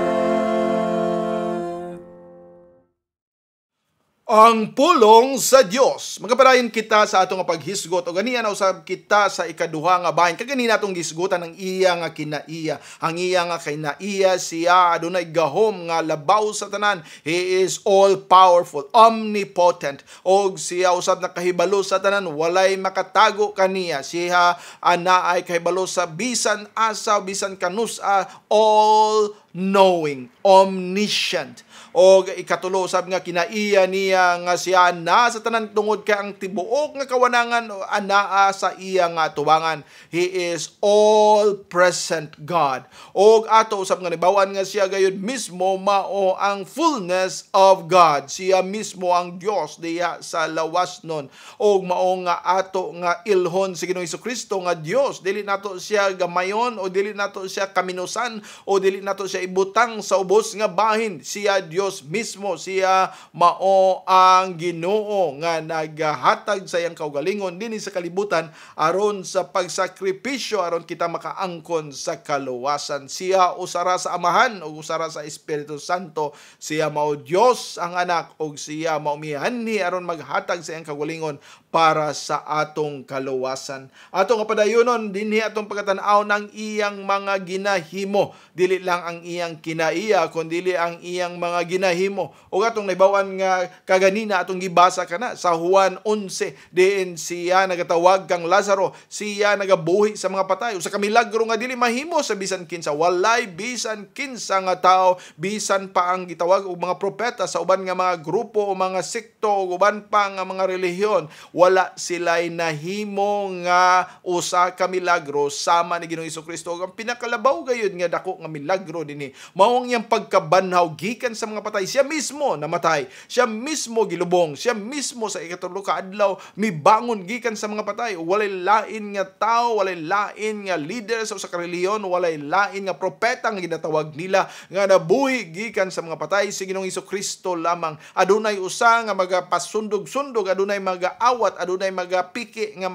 Ang pulong sa Dios. Magapadayon kita sa atong paghisgot o ganiya na usab kita sa ikaduha nga bahin. Kagani natong gisgutan ang iya nga kinaiya. Ang iya nga kinaiya siya adunay gahom nga labaw sa tanan. He is all powerful, omnipotent. Og siya usab nakahibalo sa tanan, walay makatago kaniya. Siya anaay kahibalo sa bisan asa, bisan kanusa, all knowing, omniscient. O ikatulo usab nga kinaiya niya nga siya na sa tanan tungod kay ang tibuok nga kawanangan anaa sa iya nga tubangan. He is all present God. Og ato usab nga nibawan nga siya gayud mismo mao ang fullness of God. Siya mismo ang Dios diha sa lawas nun. Og mao nga ato nga ilhon si Ginoong Jesucristo nga Dios. Dili nato siya gamayon o dili nato siya kaminusan o dili nato siya ibutang sa ubos nga bahin. Siya Dios mismo, siya mao ang Ginoo nga nagahatag sa iyang kaugalingon dinhi sa kalibutan aron sa pagsakripisyo aron kita makaangkon sa kaluwasan. Siya usara sa Amahan ug usara sa Espiritu Santo. Siya mao Dios ang anak ug siya mao mihanhi aron maghatag sa iyang kaugalingon para sa atong kaluwasan. Atong padayonon dinhi atong pagkatan-aw ng iyang mga ginahimo. Dili lang ang iyang kinaiya kundi ang iyang mga ginahimo. O atong naibawan nga kaganina atong gibasa kana sa Juan 11 diin siya nagatawag kang Lazaro, siya nagabuhi sa mga patay. Usa ka milagro nga dili mahimo sa bisan kinsa, walay bisan kinsa nga tao, bisan pa ang gitawag og mga propeta sa uban nga mga grupo o mga sekto o uban pa nga mga relihiyon, wala sila'y nahimo nga usa ka milagro sama ni Ginoong Jesucristo. Ang pinakalabaw gayud nga dako nga milagro dinhi mao ang iyang pagkabanhaw gikan sa mga patay. Siya mismo namatay, siya mismo gilubong, siya mismo sa ikatulo ka adlaw mibangon gikan sa mga patay. Walay lain nga tao, walay lain nga leader sa usa ka relihiyon, walay lain nga propeta nga ginatawag nila nga nabuhi gikan sa mga patay. Si Ginoong Jesucristo lamang. Adunay usa nga magapasundog-sundog, adunay magaawat, adunay magapiki nga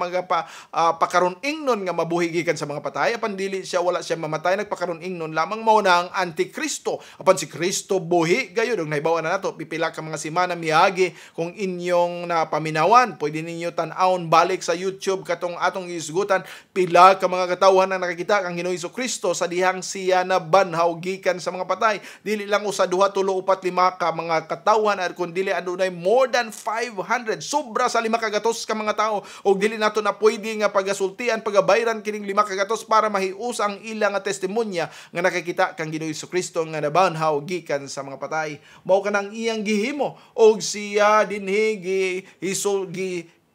pakaron ingnon nga mabuhi gikan sa mga patay. Apan dili siya, wala siya mamatay, nagpakaron ingnon lamang. Mao na ang Antikristo. Apan si Kristo buhi gayud. Naibawan na nato pipila ka mga semana miagi kung inyong napaminawan. Pwede ninyo tan-awon balik sa YouTube katong atong isgutan pila ka mga katawhan na nakakita kang Ginoong Jesucristo sa dihang siya na banhaw gikan sa mga patay. Dili lang usa, duha, tulo, upat, lima ka mga katawhan at kun dili adunay more than 500, sobra sa 500 ka mga tao. Og dili nato na pwede nga pagasultian, pagabayran kining 500 para mahius ang ilang nga testimonya nga nakakita kang Ginoong Jesucristo nga nabanhaw gikan sa mga patay. Mao kanang iyang gihimo og siya dinhi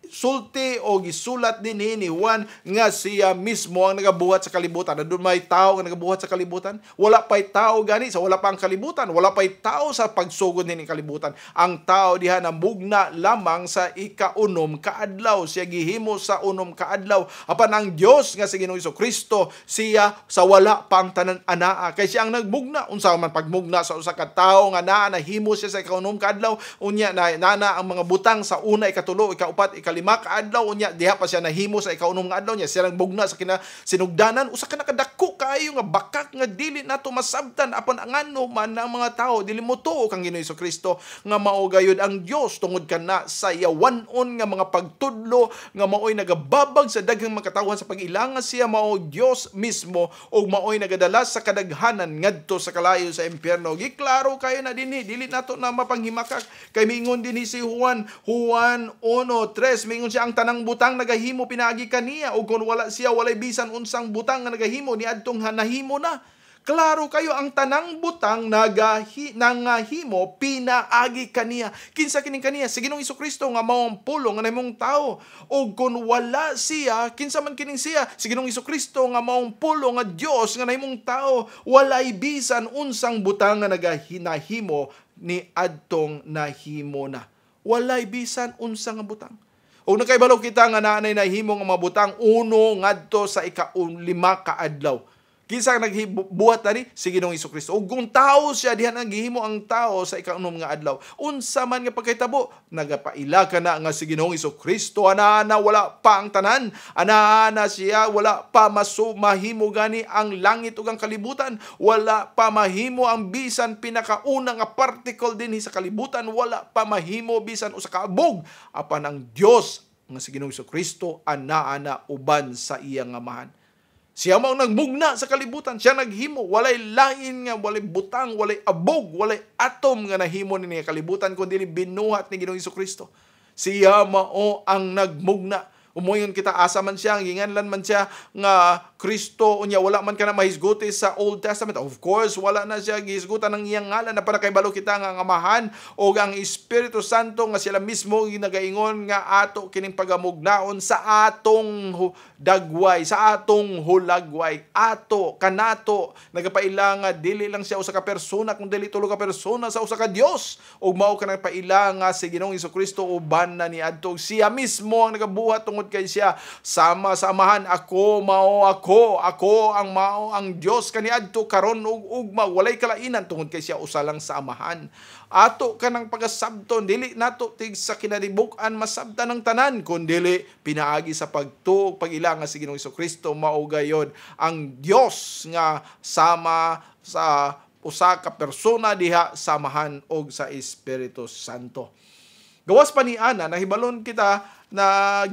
sulti o gisulat din ni Juan nga siya mismo ang nagabuhat sa kalibutan. Doon may tao nga nagabuhat sa kalibutan. Wala pa'y tao gani sa wala pa ang kalibutan. Wala pa'y tao sa pagsugod din ng kalibutan. Ang tao diha na mugna lamang sa ikaunom kaadlaw. Siya gihimo sa unom kaadlaw. Apan ang Dios nga si Ginoong Jesucristo, siya sa wala pa ang tanan anaa. Kay siya ang nagmugna. Unsa man pagmugna sa usa ka tawo nga naa nahimo siya sa ikaunom kaadlaw. Unya na ang mga butang sa una, ikatulo, ikaupat, ikalima kaadlaw, unya diha pa siya nahimo sa ikaunom nga adlaw niya. Siya lang bugna sa kinasinugdanan. Usa ka nakadako kayo nga bakak nga dili nato masabtan apan angano man ang mga tao dili mo tuo kang Ginoong Jesucristo nga mao gayud ang Dios tungod kana sa yawanon nga mga pagtudlo nga maoy nagababag sa daghang mga katawhan sa pag-ilangan. Siya mao Dios mismo ug maoy nagadala sa kadaghanan ngadto sa kalayo sa impyerno. Giklaro kayo na dinhi, dili nato na mapanghimakak kay mingon dinhi si Juan 1:3 mingon siya ang tanang butang nagahimo pinaagi kaniya ug kun wala siya walay bisan unsang butang nga nagahimo niadtong nahimo na. Klaro kayo ang tanang butang nangahimo pinaagi kaniya. Kinsa kining kaniya? Si Ginoong Jesucristo nga mao ang pulong nga nahimong tao. Ug kun wala siya, kinsa man kining siya? Si Ginoong Jesucristo nga mao ang pulong nga Dios nga nahimong tao. Walay bisan unsang butang nga nagahimo ni adtong nahimo na. Walay bisan unsang butang. O nakaibalo kita nga naanay nahimo nga mga butang uno ngadto sa ika-5 ka adlaw. Kinsa nagbuhat ani si Ginoong Hesukristo. Ug kung tao siya, diha naghimo ang tao sa ikaunom nga adlaw. Unsa man nga pagkahitabo, nagapaila ka na nga si Ginoong Hesukristo, ana wala pa ang tanan, ana siya wala pa mahimo gani ang langit ug ang kalibutan, wala pa mahimo ang bisan pinakauna nga particle dinhi sa kalibutan, wala pa mahimo bisan usa ka abog apan ang Dios nga si Ginoong Hesukristo ana uban sa iyang amahan. Siya mao nagmugna sa kalibutan, siya naghimo, walay lain nga, walay butang, walay abog, walay atom nga nahimo ni kalibutan kundi binuhat ni Ginoong Hesukristo. Siya mao ang nagmugna. Umoyon kita, asa man siya, ginganlan man siya nga Kristo, unya wala man ka na mahisguti sa Old Testament. Of course, wala na siya gihisgutan ng iyang ngalan na para kay balo kita nga amahan o ang Espiritu Santo nga sila mismo ginagaingon nga ato kining pagamugnaon sa atong dagway, sa atong hulagway, ato, kanato, nagapaila nga dili lang siya usa ka persona, kung dili tulo ka persona sa usa ka Dios. O mao ka nagpaila nga si Ginoong Hesukristo uban na ni adto. Siya mismo ang nagabuhat tungod kay siya sama sa amahan. Ako ang mao ang Dios kaniadto karon ug ugma, walay kalainan tungod kay siya usa lang sa amahan. Ato kanang pagasabton, dili nato tig sa kinadibuk-an masabtan ng tanan, kundili pinaagi sa pagtuog pagila nga si Ginoong Hesukristo mao gayod ang Dios nga sama sa usa ka persona diha samahan og sa Espiritu Santo. Gawas pa ni ana, nahibalon kita na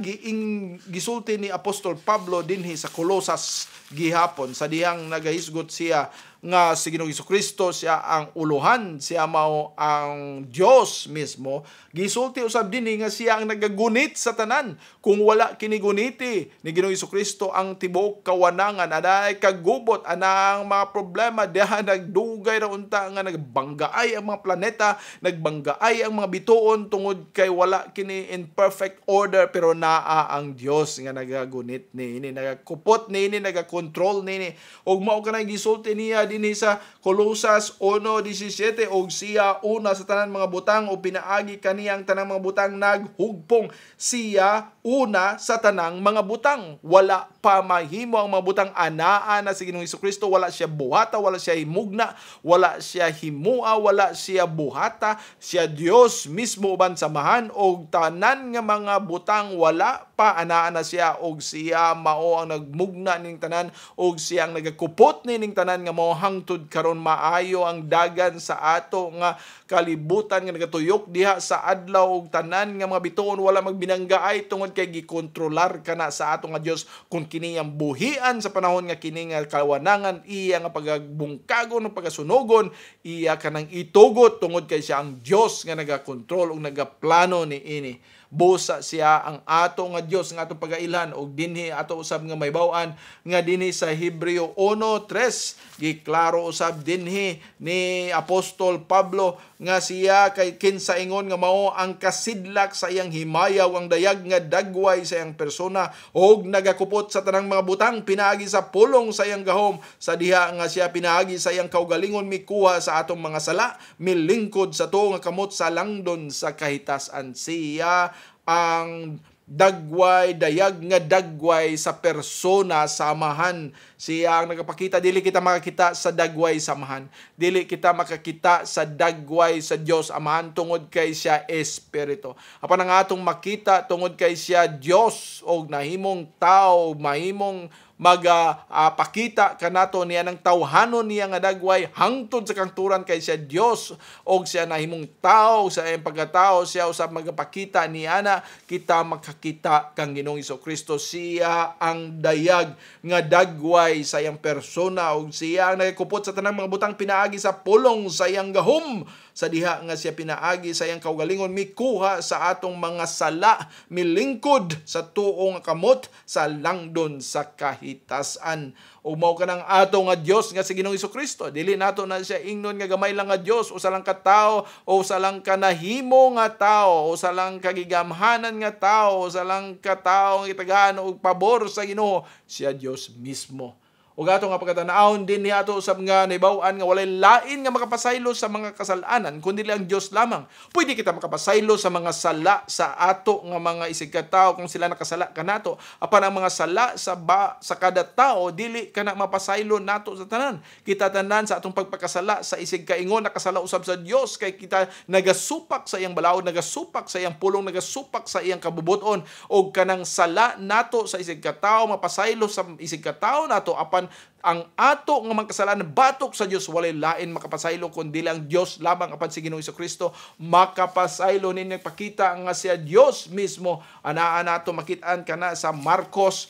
gisulti ni Apostol Pablo dinhi sa Colosas gihapon sa dihang nagahisgot siya nga si Ginoong Hesukristo siya ang uluhan, siya mao ang Dios mismo. Gisulti usab dinhi nga siya ang nagagunit sa tanan. Kung wala kini guniti ni Ginoong Hesukristo ang tibuok kawanangan, anay kagubot anang mga problema diha nagdugay ra unta nga nagbanggaay ang mga planeta, nagbanggaay ang mga bituon tungod kay wala kini in perfect order, pero naa ang Dios nga nagagunit niini, nagakupot niini, nagakontrol niini. Og mao kanay gisulti niya dinhi sa Colosas 1:17, og siya una sa tanan mga butang o pinaagi kaniyang tanang mga butang naghugpong. Siya una sa tanang mga butang, wala pa mahimo ang mga butang anaa na si Ginoong Hesukristo. Wala siya buhata, wala siya himugna, wala siya himua, wala siya buhata. Siya Dios mismo uban samahan og tanan nga mga butang wala pa anaa na siya, og siya mao ang nagmugna ning tanan, og siya ang nagakupot ning tanan nga mao hangtod karon maayo ang dagan sa ato nga kalibutan nga nagatuyok diha sa adlaw, og tanan nga mga bituon wala magbinanggaay tungod kay gikontrolar kana sa ato nga Dios. Kung kini ang buhian sa panahon nga kini nga kawanangan, iya nga pagagbungkagon o pagasunogon, iya kanang itugot tungod kay siya ang Dios nga nagakontrol ug nagaplano niini. Busa siya ang ato nga Dios nga ato pagailan, og dinhi ato usab nga may baw-an nga dinhi sa Hebreo 1:3 giklaro usab dinhi ni Apostol Pablo nga siya kay kinsa ingon nga mao ang kasidlak sa iyang himayaw, ang dayag nga dagway sa iyang persona, og nagakupot sa tanang mga butang pinaagi sa pulong sa iyang gahom, sa diha nga siya pinaagi sa iyang kaugalingon mikuha sa atong mga sala, milingkod sa tuo nga kamot sa langdon sa kahitasan. Siya ang dayag nga dagway sa persona samahan. Siya ang nagapakita, dili kita makakita sa dagway samahan, dili kita makakita sa dagway sa Dios amahan tungod kay siya Espiritu. Apan ang atong makita tungod kay siya Dios og nahimong tao, mahimong magapakita kanato niya ng tawhanon niya nga dagway hangtod sa kangturan kay siya Dios, og siya nahimong tao. Sa iyang pagkatao siya usab magapakita niya na kita makakita kang Ginoong Hesukristo. Siya ang dayag nga dagway sa iyang persona, og siya ang nagakupot sa tanang mga butang pinaagi sa pulong sa iyang gahom, sa diha nga siya pinaagi sa iyang kaugalingon mikuha sa atong mga sala, milingkod sa tuong kamot sa langdon sa kahitasan. O mao kanang ato nga Dios nga si Ginoong Hesukristo. Dili nato na siya ingnon nga gamay lang nga Dios, usa lang ka tao, o usa lang ka nahimo nga tao, usa lang kagigamhanan nga tao, usa lang ka tao nga itagaan og pabor sa Ginoo. Siya Dios mismo. ug ato nga pagkatanaon din ni ato usab nga nahibaw-an nga walay lain nga makapasaylo sa mga kasalanan kundi lang Dios lamang. Pwede kita makapasaylo sa mga sala sa ato nga mga isig ka tawo kung sila nakasala kanato. Apan ang mga sala sa kada tao dili kana mapasaylo nato sa tanan. Kita tanan sa atong pagpakasala sa isig kaingon nakasala usab sa Dios kay kita nagasupak sa iyang balaod, nagasupak sa iyang pulong, nagasupak sa iyang kabubuton og kanang sala nato sa isig ka tawo mapasaylo sa isig ka tawo nato apan ang ato nga mga kasalanan batok sa Dios walay lain makapasaylo kundi lang Dios lamang apan si Ginoong Jesucristo makapasaylo ninyo pakita nga siya Dios mismo. Anaa nato makit-an kana sa Marcos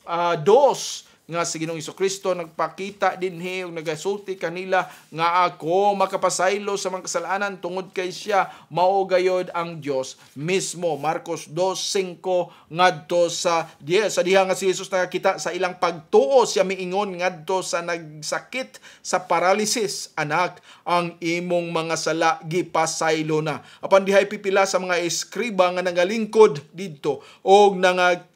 2 nga si Ginoong Jesucristo nagpakita dinhi ug nagasulti kanila nga ako makapasaylo sa mga kasalanan tungod kay siya mao gayod ang Dios mismo. Marcos 2:5 ngadto sa sa diha nga si Jesus nakakita sa ilang pagtuo siya miingon ngadto sa nagsakit sa paralysis, anak, ang imong mga sala gipasaylo na. Apan dihay pipila sa mga eskriba nga nagalingkod didto og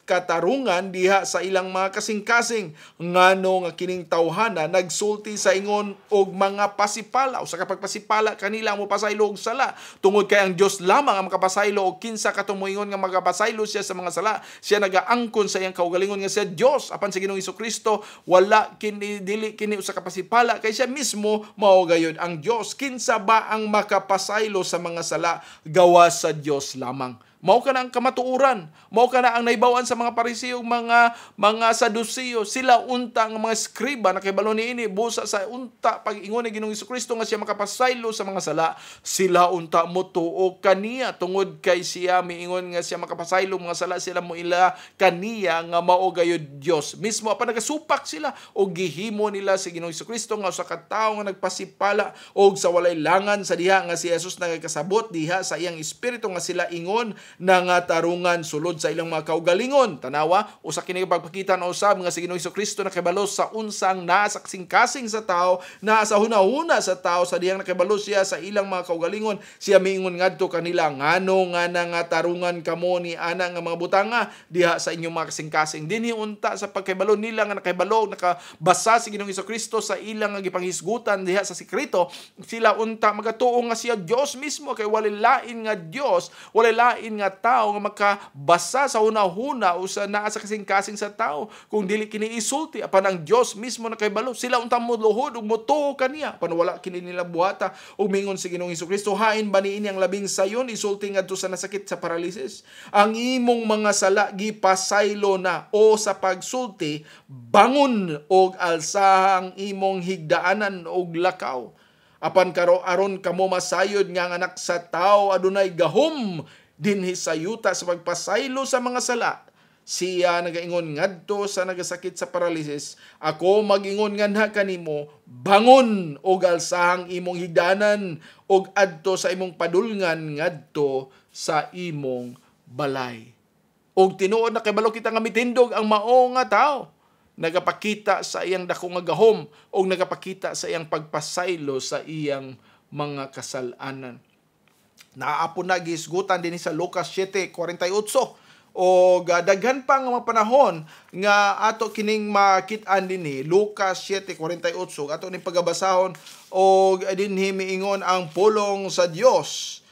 katarungan diha sa ilang mga kasing-kasing ngano nga kining tawhana nagsulti sa ingon og mga pasipala usa ka pagpasipala kanila mo pasaylo og sala tungod kay ang Dios lamang ang makapasaylo og kinsa katumoingon nga magapasaylo siya sa mga sala siya nagaangkon sa iyang kaugalingon nga siya Dios apan sa Ginoong Jesucristo wala kini dili kini usa ka pasipala kay siya mismo mao gayud ang Dios. Kinsa ba ang makapasaylo sa mga sala? Gawas sa Dios lamang. Mao ka na ang kamatuoran, mao ka na ang naibawan sa mga Pariseo, mga Saduceo, sila unta ang mga skriba na kibalo niini busa sa unta pag-ingon ni Ginoong Jesucristo nga siya makapasaylo sa mga sala, sila unta motuo kaniya tungod kay siya miingon nga siya makapasaylo mga sala, sila mo ila kaniya nga mao gayud Dios mismo. Apan nagasupak sila og gihimo nila si Ginoong Jesucristo nga usa ka tawo nga nagpasipala og sa walay langan sa diha nga si Jesus nagakasabot diha sa iyang espiritu nga sila ingon na nga tarungan sulod sa ilang mga kaugalingon. Tanawa, usa kini pagpakita na usab nga si Ginoong Jesucristo nakibalo sa unsang naa sa kasing-kasing sa tao, naa sa hunahuna sa tao sa diyang nakibalo siya sa ilang mga kaugalingon. Siya miingon ngadto kanila ngano nga nga tarungan kamo ni ana nga mga butanga diha sa inyong mga kasing-kasing. Dinhi unta sa pagkibalo nila nga nakibalo nakabasa si Ginoong Jesucristo sa ilang nga gipanghisgutan diha sa sekreto, sila unta magatuo nga siya Dios mismo kay walay lain nga Dios, walay lain nga tao nga makabasa sa hunahuna o sa naa sa kasing-kasing sa tao kung dili kini isulti apan ang Dios mismo nakahibalo. Sila unta moluhod ug motuo kaniya apan wala kini nila buhata ug mingon si Ginoong Jesucristo hain ba niini ang labing sayon isulti ngadto sa nasakit sa paralysis? Ang imong mga sala gipasaylo na o sa pagsulti bangon og alsa ang imong higdaanan og lakaw. Apan aron kamo masayod nga anak sa tao adunay gahom dinhi sa yuta sa pagpasaylo sa mga sala. Siya nagaingon ngadto sa nagasakit sa paralysis, ako magingon nganha kanimo, bangon og alsahang imong higdanan og adto sa imong padulngan ngadto sa imong balay. Og tinuod na kay balo kita nga mitindog ang mao nga tao. Nagapakita sa iyang dako nga gahom og nagapakita sa iyang pagpasaylo sa iyang mga kasalanan. Naapon na gisgutan din sa Lucas 7:48 o daghan pa nga mga panahon nga ato kining makit-an dinhi. Lucas 7:48 ato ning pagabasahon og dinhi miingon ang pulong sa Dios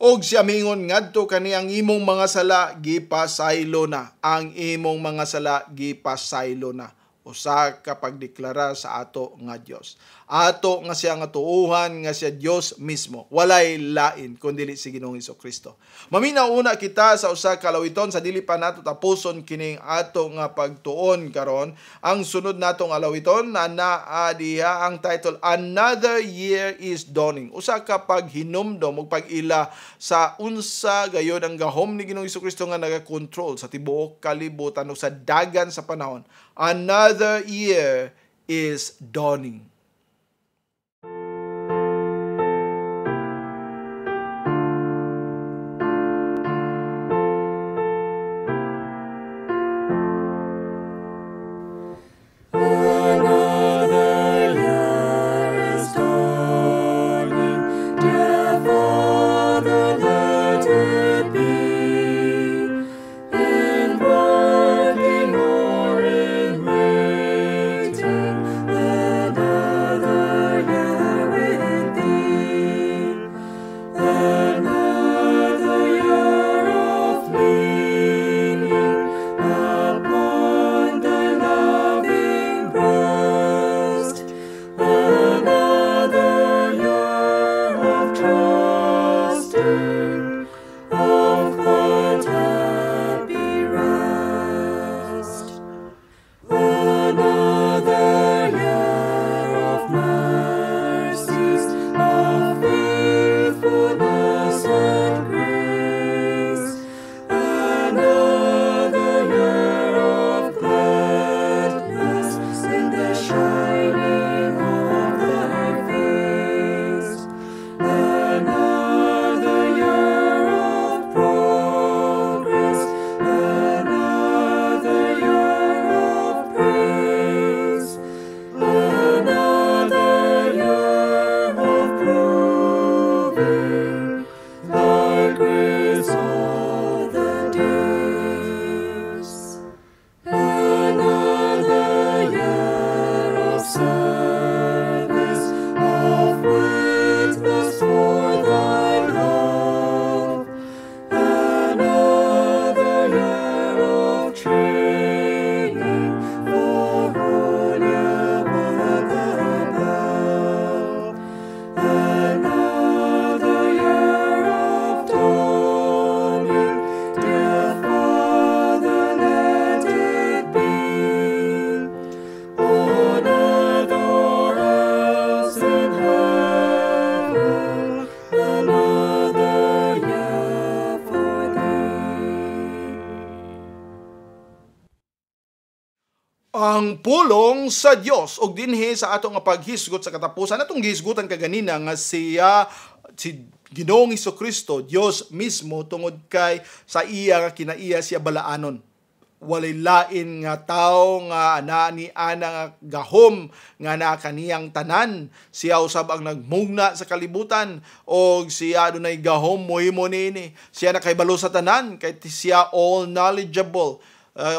og siya miingon ngadto kaniyang imong mga sala gipasaylo na, ang imong mga sala gipasaylo na. Usa ka pagdeklara sa ato nga Dios. Ato nga siya nga tuuhan nga siya Dios mismo. Walay lain kundi si Ginoong Jesucristo. Maminaw una kita sa usa ka alawiton sa dili pa nato tapuson kining ato nga pagtuon karon. Ang sunod natong alawiton na naa diha ang title Another Year is Dawning. Usa ka paghinumdom ug pag-ila sa unsa gayod ang gahom ni Ginoong Jesucristo nga naga-control sa tibuok kalibutan ug sa dagan sa panahon. Another year is dawning. Another year is dawning, dear Father, let it be. In working or in waiting, proving of what happy rest. Another year of mercies, of faithfulness and grace. Another year of gladness in the shining of thy face. Another year of progress. Another year of praise. Another year of proving thy grace all the days. Another year of service, of witness for thy love. Another year of training for holier work above. Another year of dawning, dear Father, let it be. On earth or else in heaven, another year for thee. Ang pulong sa Dios og dinhi sa ato nga paghisgot sa katapusan atong gihisgutan kaganina nga si Ginoong Hesukristo, Dios mismo tungod kay sa iya nga kinaiya siya balaanon. Walay lain nga tawo nga ana ni ana nga gahom nga naa kaniyang tanan. Siya usab ang nagmugna sa kalibutan og siya adunay gahom mohimo niini. Siya nakahibalo sa tanan kay siya all knowledgeable.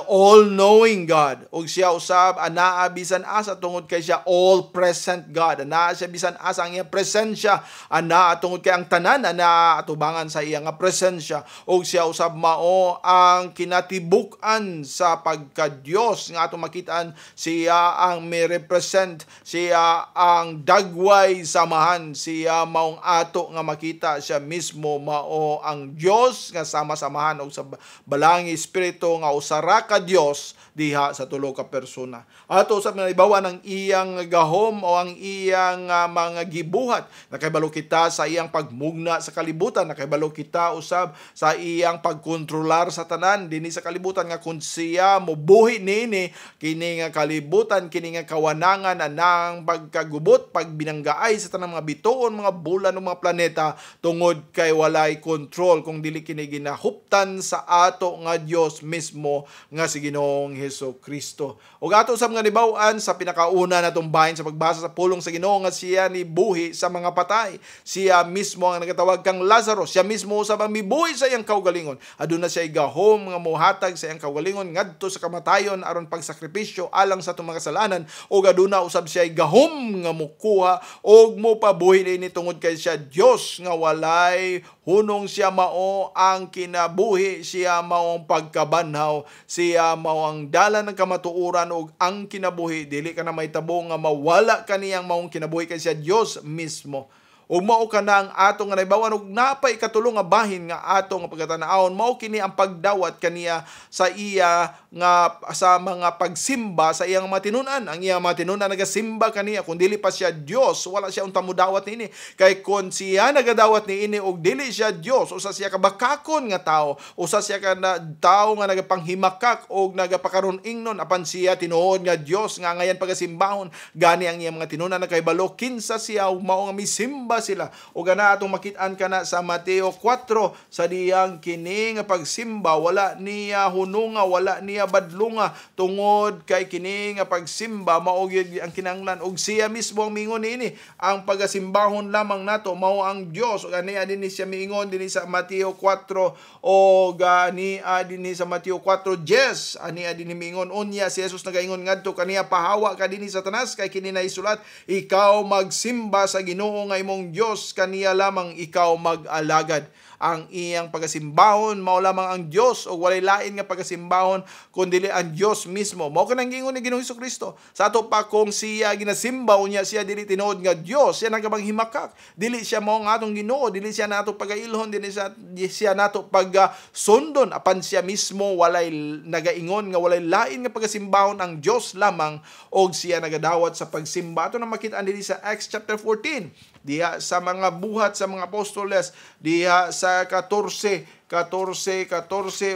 All-knowing God. O siya usab, anaa bisan asa tungod kay siya all-present God. Anaa siya bisan asa ang iyang presensya. Anaa tungod kay ang tanan, anaa atubangan sa iyang presensya. O siya usab mao ang kinatibuk-an sa pagka-Diyos nga atong makitaan. Siya ang may represent. Siya ang dagway samahan. Siya maong ato nga makita. Siya mismo mao ang Diyos nga sama-samahan o sa balang Espiritu nga usara ka Dios diha sa tulo ka persona. Ato usab na ibawa ng iyang gahom o ang iyang mga gibuhat. Nakahibalo kita sa iyang pagmugna sa kalibutan. Nakahibalo kita usab sa iyang pagkontrolar sa tanan dinhi sa kalibutan nga kung siya mobuhi nini kini nga kalibutan, kini nga kawanangan anang pagkagubot, pagbinanggaay sa tanang mga bituon, mga bulan o mga planeta tungod kay walay control kung dili kini ginahuptan sa ato nga Dios mismo nga si Ginoong Hesukristo. Ug ato usab nga nibaw-an sa pinakauna natong bahin sa pagbasa sa pulong sa Ginoo nga siya ni buhi sa mga patay. Siya mismo ang nagatawag kang Lazarus. Siya mismo usab ang mibuhi sa iyang kaugalingon. Aduna siya gahom nga mohatag sa iyang kaugalingon ngadto sa kamatayon aron pagsakripisyo alang sa atong mga kasalanan. Ug aduna usab siya gahom nga mokuha og mopabuhi ini tungod kay siya Dios nga walay hunong. Siya mao ang kinabuhi, siya mao ang pagkabanhaw, siya mao ang dalan ng kamatuoran ug ang kinabuhi. Dili ka na mahitabo nga mawala kaniyang maong kinabuhi kay siya Dios mismo. Ug mao kana ang ato nga naibawan ug napay katulong nga bahin nga ato nga pagkatanaon. Mao kini ang pagdawat kaniya sa iya nga sa mga pagsimba sa iyang matinunan. Ang iyang matinunan nagasimba kaniya kun dili pa siya Dios, wala siya unta modawat niini. Kay kun siya nagadawat niini ug dili siya Dios, usa siya kabakakon nga tawo, usa siya ka tawo nga nagapanghimakak ug nagapakaron ingnon apan siya tinuod nga Dios nga ngayan pagasimbahon. Gani ang iyang mga tinunan nagahibalo kinsa siya ug mao nga misimba sila. O gana atong makit-an kana sa Mateo 4 sa diyang kini nga pagsimba wala niya hununga, wala niya badlunga tungod kay kini nga pagsimba mao gyud ang kinahanglan og siya mismo ang mingon ini. Ang pagasimbahon lamang nato mao ang Dios. O gani dinhi siya miingon dinhi sa Mateo 4 o gani dinhi sa Mateo 4:10 ani dinhi miingon unya si Jesus nagaingon ngadto kaniya pahawa ka dinhi sa tanas kay kini naisulat ikaw magsimba sa Ginoo nga imong Dios kaniya lamang ikaw mag-alagad. ang iyang pagasimbahon mao lamang ang Dios o walay lain nga pagasimbahon kundi ang Dios mismo. Mao kanang giingon ni Ginoong Hesukristo. Sa ato pa kung siya ginasimbaw niya, siya dili tinuod nga Dios, siya nagabanghimakak. Dili siya mao nga atong Ginoo, dili siya nato pagailhon, dili siya nato sundon apan siya mismo walay nagaingon nga walay lain nga pagasimbahon ang Dios lamang og siya nagadawat sa pagsimba. Ato na makita diri sa Acts chapter 14 diha sa mga buhat sa mga apostoles diha sa 14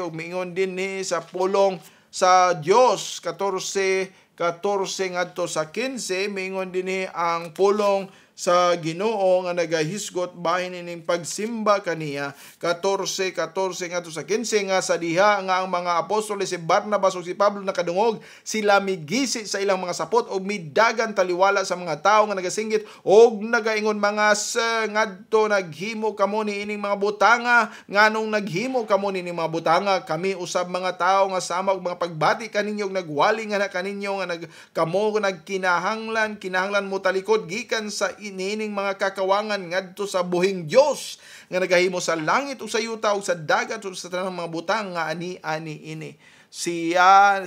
ug miingon din ni sa pulong sa Dios 14 ngadto sa 15 miingon din ni ang pulong sa Ginoo nga nagahisgot bahin ining pagsimba kaniya 14 ngadto sa 15 nga sa diha nga ang mga apostoles si Barnabas ug si Pablo nakadungog sila migisi sa ilang mga sapot ug midagan taliwala sa mga tawo nga nagasinggit ug nagaingon mga ngadto naghimo kamo ni ining mga butanga nganong naghimo kamo ni ining mga butanga kami usab mga tawo nga sama og mga pagbati kaninyo ug nagwali nga na kaninyo nga kamo nagkinahanglan mo talikod gikan sa inining mga kakawangan ngadto sa buhing Dios nga nagahimo sa langit ug sa yuta ug sa dagat ug sa tanang mga butang nga ani ini. Sila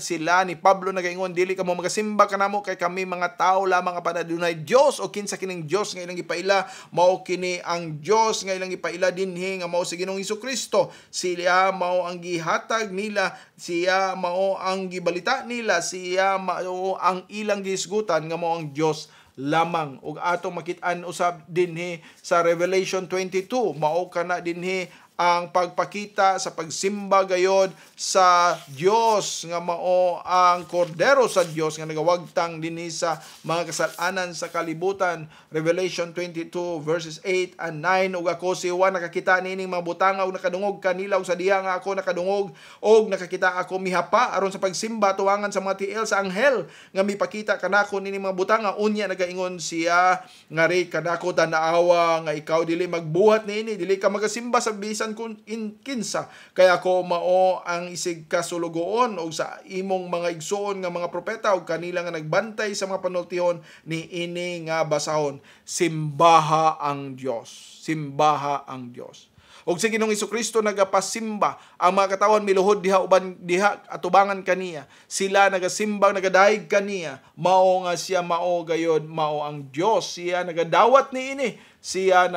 ni Pablo nagaingon dili kamo magasimba kanamo kay kami mga tao lamang apan adunay Dios o kinsa kining Dios nga ilang gipaila mao kini ang Dios nga ilang gipaila dinhi nga mao si Ginoong Hesukristo. Siya mao ang gihatag nila, siya mao ang gibalita nila, siya mao ang ilang gihisgutan nga mao ang Dios lamang. Ug atong makit-an usab dinhi sa Revelation 22 mao kana dinhi ang pagpakita sa pagsimba gayod sa Dios nga mao ang kordero sa Dios nga nagawagtang dinhi sa mga kasalanan sa kalibutan. Revelation 22 verses 8 and 9 ug ako si Juan nakakita nining mga butanga ug nakadungog kanila ug sa diha nga ako nakadungog ug nakakita ako mihapa aron sa pagsimba tuwangan sa mga tiil sa anghel nga mipakita kanako nining mga butanga. Unya nagaingon siya nga ri kanako tanaawa nga ikaw dili magbuhat niini, dili ka magasimba sa bisan kun kinsa kaya ako mao ang isig kasulugoon og sa imong mga igsoon nga mga propeta ug kanila nga nagbantay sa mga panultihon ni ini nga basahon. Simbaha ang Dios, simbaha ang Dios. Og sa Ginoong Hesukristo nagapasimba ang mga katawan miluhod diha uban diha atubangan kaniya. Sila nagasimbang nagadaig kaniya. Mao nga siya mao gayod mao ang Dios. Siya nagadawat niini. Siya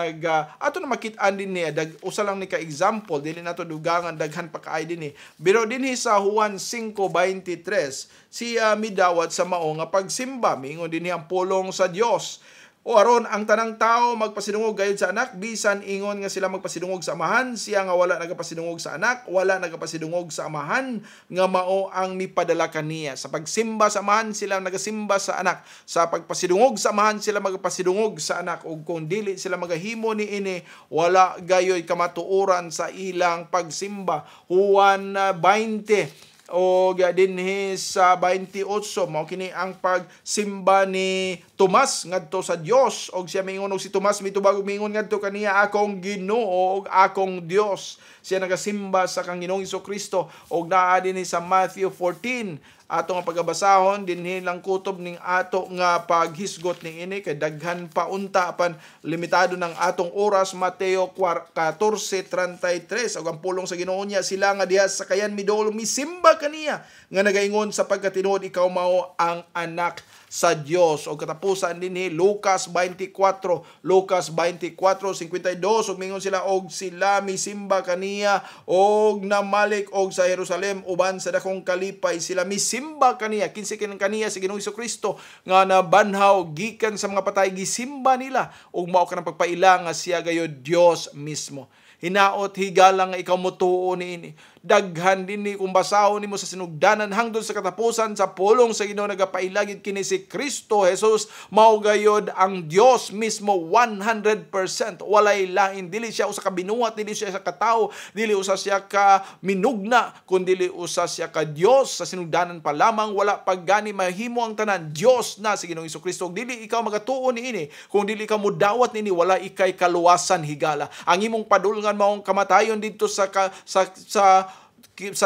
ato na makit-an din niya usa lang ni ka example dili nato dugangan daghan pa kaay dinhi. Pero dinhi sa Juan 5:23 siya midawat sa mao nga pagsimba. Miingon dinhi ang pulong sa Dios. O aron ang tanang tao magpasidungog gayud sa anak bisan ingon nga sila magpasidungog sa amahan, siya nga wala nagapasidungog sa anak, wala nagapasidungog sa amahan nga mao ang mipadala kaniya. Sa pagsimba sa amahan sila nagasimba sa anak, sa pagpasidungog sa amahan sila magpasidungog sa anak ug kung dili sila magahimo ni ini wala gayoy kamatuoran sa ilang pagsimba. Juan 20 o dinhi sa 28 mao kini ang pagsimba ni Tomas ngadto sa Dios og siya miingon og si Tomas mitubag og miingon ngadto kaniya akong Ginoo og akong Dios. Siya nagasimba sa kang Ginoong Hesukristo og naa dinhi sa Matthew 14 ato nga pagabasahon dinhi lang kutob ning ato nga paghisgot ni ini kay daghan pa unta apan limitado ng atong oras. Mateo 14:33 ug ang pulong sa Ginoo niya sila nga diha sa kayan midol misimba kaniya nga nagaingon sa pagkatinuod ikaw mao ang anak sa Dios. O katapusan dinhi Lucas 24:52 ug mingon sila og sila misimba kaniya og namalik og sa Jerusalem uban sa dakong kalipay sila misimba kaniya kinsa kaniya si Ginoong Hesukristo nga nabanhaw gikan sa mga patay gisimba nila ug mao kanang pagpaila nga siya gayud Dios mismo. Hinaot higala nga ikaw motuo niini. Daghan dinhi kung basahon nimo sa sinugdanan hangtod sa katapusan sa pulong sa Ginoo nagapailagid kini si Kristo Jesus mao gayod ang Dios mismo 100%. Walay lain, dili siya usa ka binuhat, dili siya sa katawo, dili usa siya ka minugna, kundi dili usa siya ka Dios sa sinugdanan pa lamang. Wala paggani mahimo ang tanan. Dios na si Ginoong Hesukristo. Dili ikaw magatuo niini, kung dili ka mudawat niini wala ikay kaluwasan higala. Ang imong padulngan maong kamatayon dito sa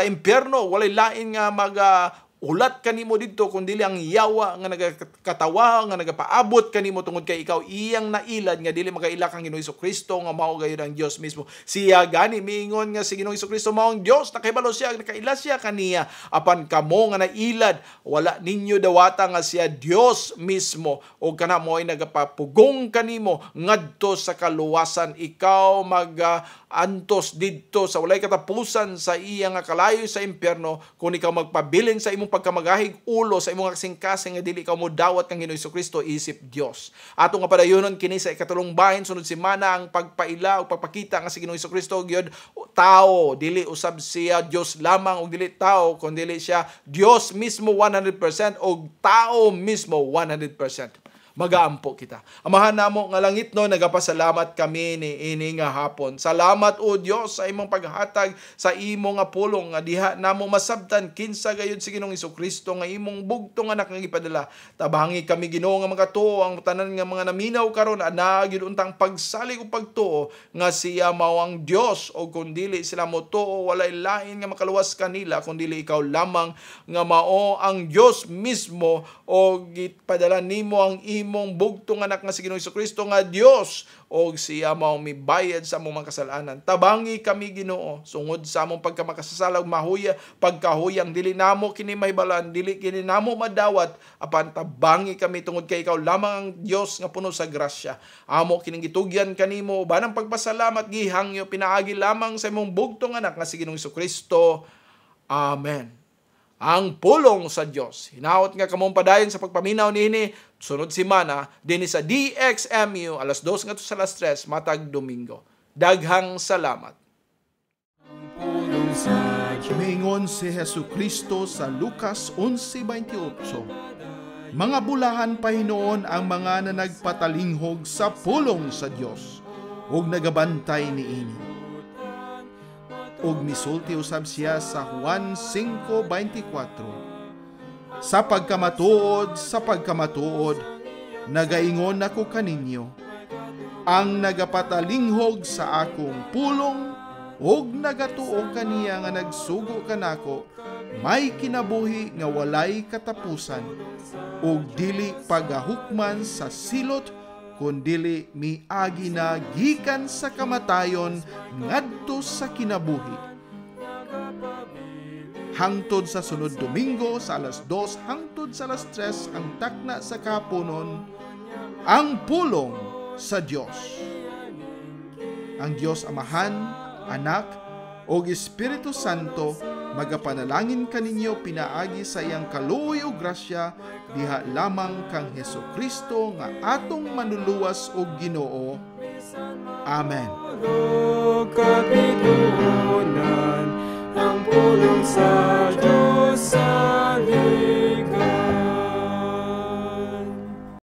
impyerno walay lain nga ulat kanimo didto kundi ang yawa nga nagakatawa nga nagapaabot kanimo tungod kay ikaw iyang nailad nga dili makaila kang Ginoong Hesukristo nga mao gayud ang Dios mismo. Siya gani miingon nga si Ginoong Hesukristo mao ang Dios, nakahibalo siya, nakaila siya kaniya apan kamo nga nailad wala ninyo dawata nga siya Dios mismo o kana mo ay nagapapugong kanimo ngadto sa kaluwasan. Ikaw antos didto sa walay katapusan sa iya nga kalayo sa impyerno kung ikaw magpabilin sa imong pagkamagahig ulo sa imong kasing-kasing nga dili ikaw mo dawat kang Ginoong Hesukristo isip Dios. Ato nga padayonon kini sa ikatulong bahin sunod semana ang pagpaila o pagpakita nga si Ginoong Hesukristo gyud tao, dili usab siya Dios lamang og dili tao kundi dili siya Dios mismo 100% og tao mismo 100%. Magaampo kita. Amahan namo nga langit no, nagapasalamat kami ni ini nga hapon. Salamat o Dios sa imong paghatag sa imo nga pulong nga diha namo masabtan kinsa gayud si Ginoong Hesukristo nga imong bugtong anak nga gipadala. Tabangi kami Ginoo nga magatuo ang tanan nga mga naminaw karon ana gyud untang pagsalig ug pagtuo nga siya mao ang Dios o kundili sila mo tuo walay lain nga makaluwas kanila kundili ikaw lamang nga mao ang Dios mismo o gipadala nimo ang imong bugtong anak nga si Ginoong Hesukristo nga Dios og siya mao mibayad sa among mga kasalanan. Tabangi kami Ginoo sungod sa among pagkamakasasala ug pagkahuyang dili namo kini mahibalan, dili kini namo madawat apan tabangi kami tungod kay ikaw lamang ang Dios nga puno sa grasya. Amo kining gitugyan kanimo banang pagpasalamat gihangyo pinaagi lamang sa imong bugtong anak nga si Ginoong Hesukristo. Amen. Ang pulong sa Dios. Hinaot nga kamong padayon sa pagpaminaw niini sunod semana dinhi sa DXMU alas 2 ngadto sa alas 3 matag Domingo. Daghang salamat. Mingon si Hesukristo sa Lucas 11:28. Mga bulahan pa hinoon ang mga nagpatalinghog sa pulong sa Dios ug nagabantay niini. Og misulti usab siya sa Juan 5:24. Sa pagkamatuod, nagaingon ako kaninyo, ang nagapatalinghog sa akong pulong og nagatuo kaniya nga nagsugo kanako, may kinabuhi nga walay katapusan, og dili pagahukman sa silot kundili miagi na gikan sa kamatayon ngadto sa kinabuhi. Hangtod sa sunod Domingo sa alas 2 hangtod sa alas 3 ang takna sa kapunon, ang pulong sa Dios. Ang Dios Amahan, Anak, o Espiritu Santo magapanalangin kaninyo pinaagi sa iyang kaluoy o grasya diha lamang kang Hesukristo nga atong manuluwas o Ginoo. Amen. Kapitunan ang pulong sa Diyos.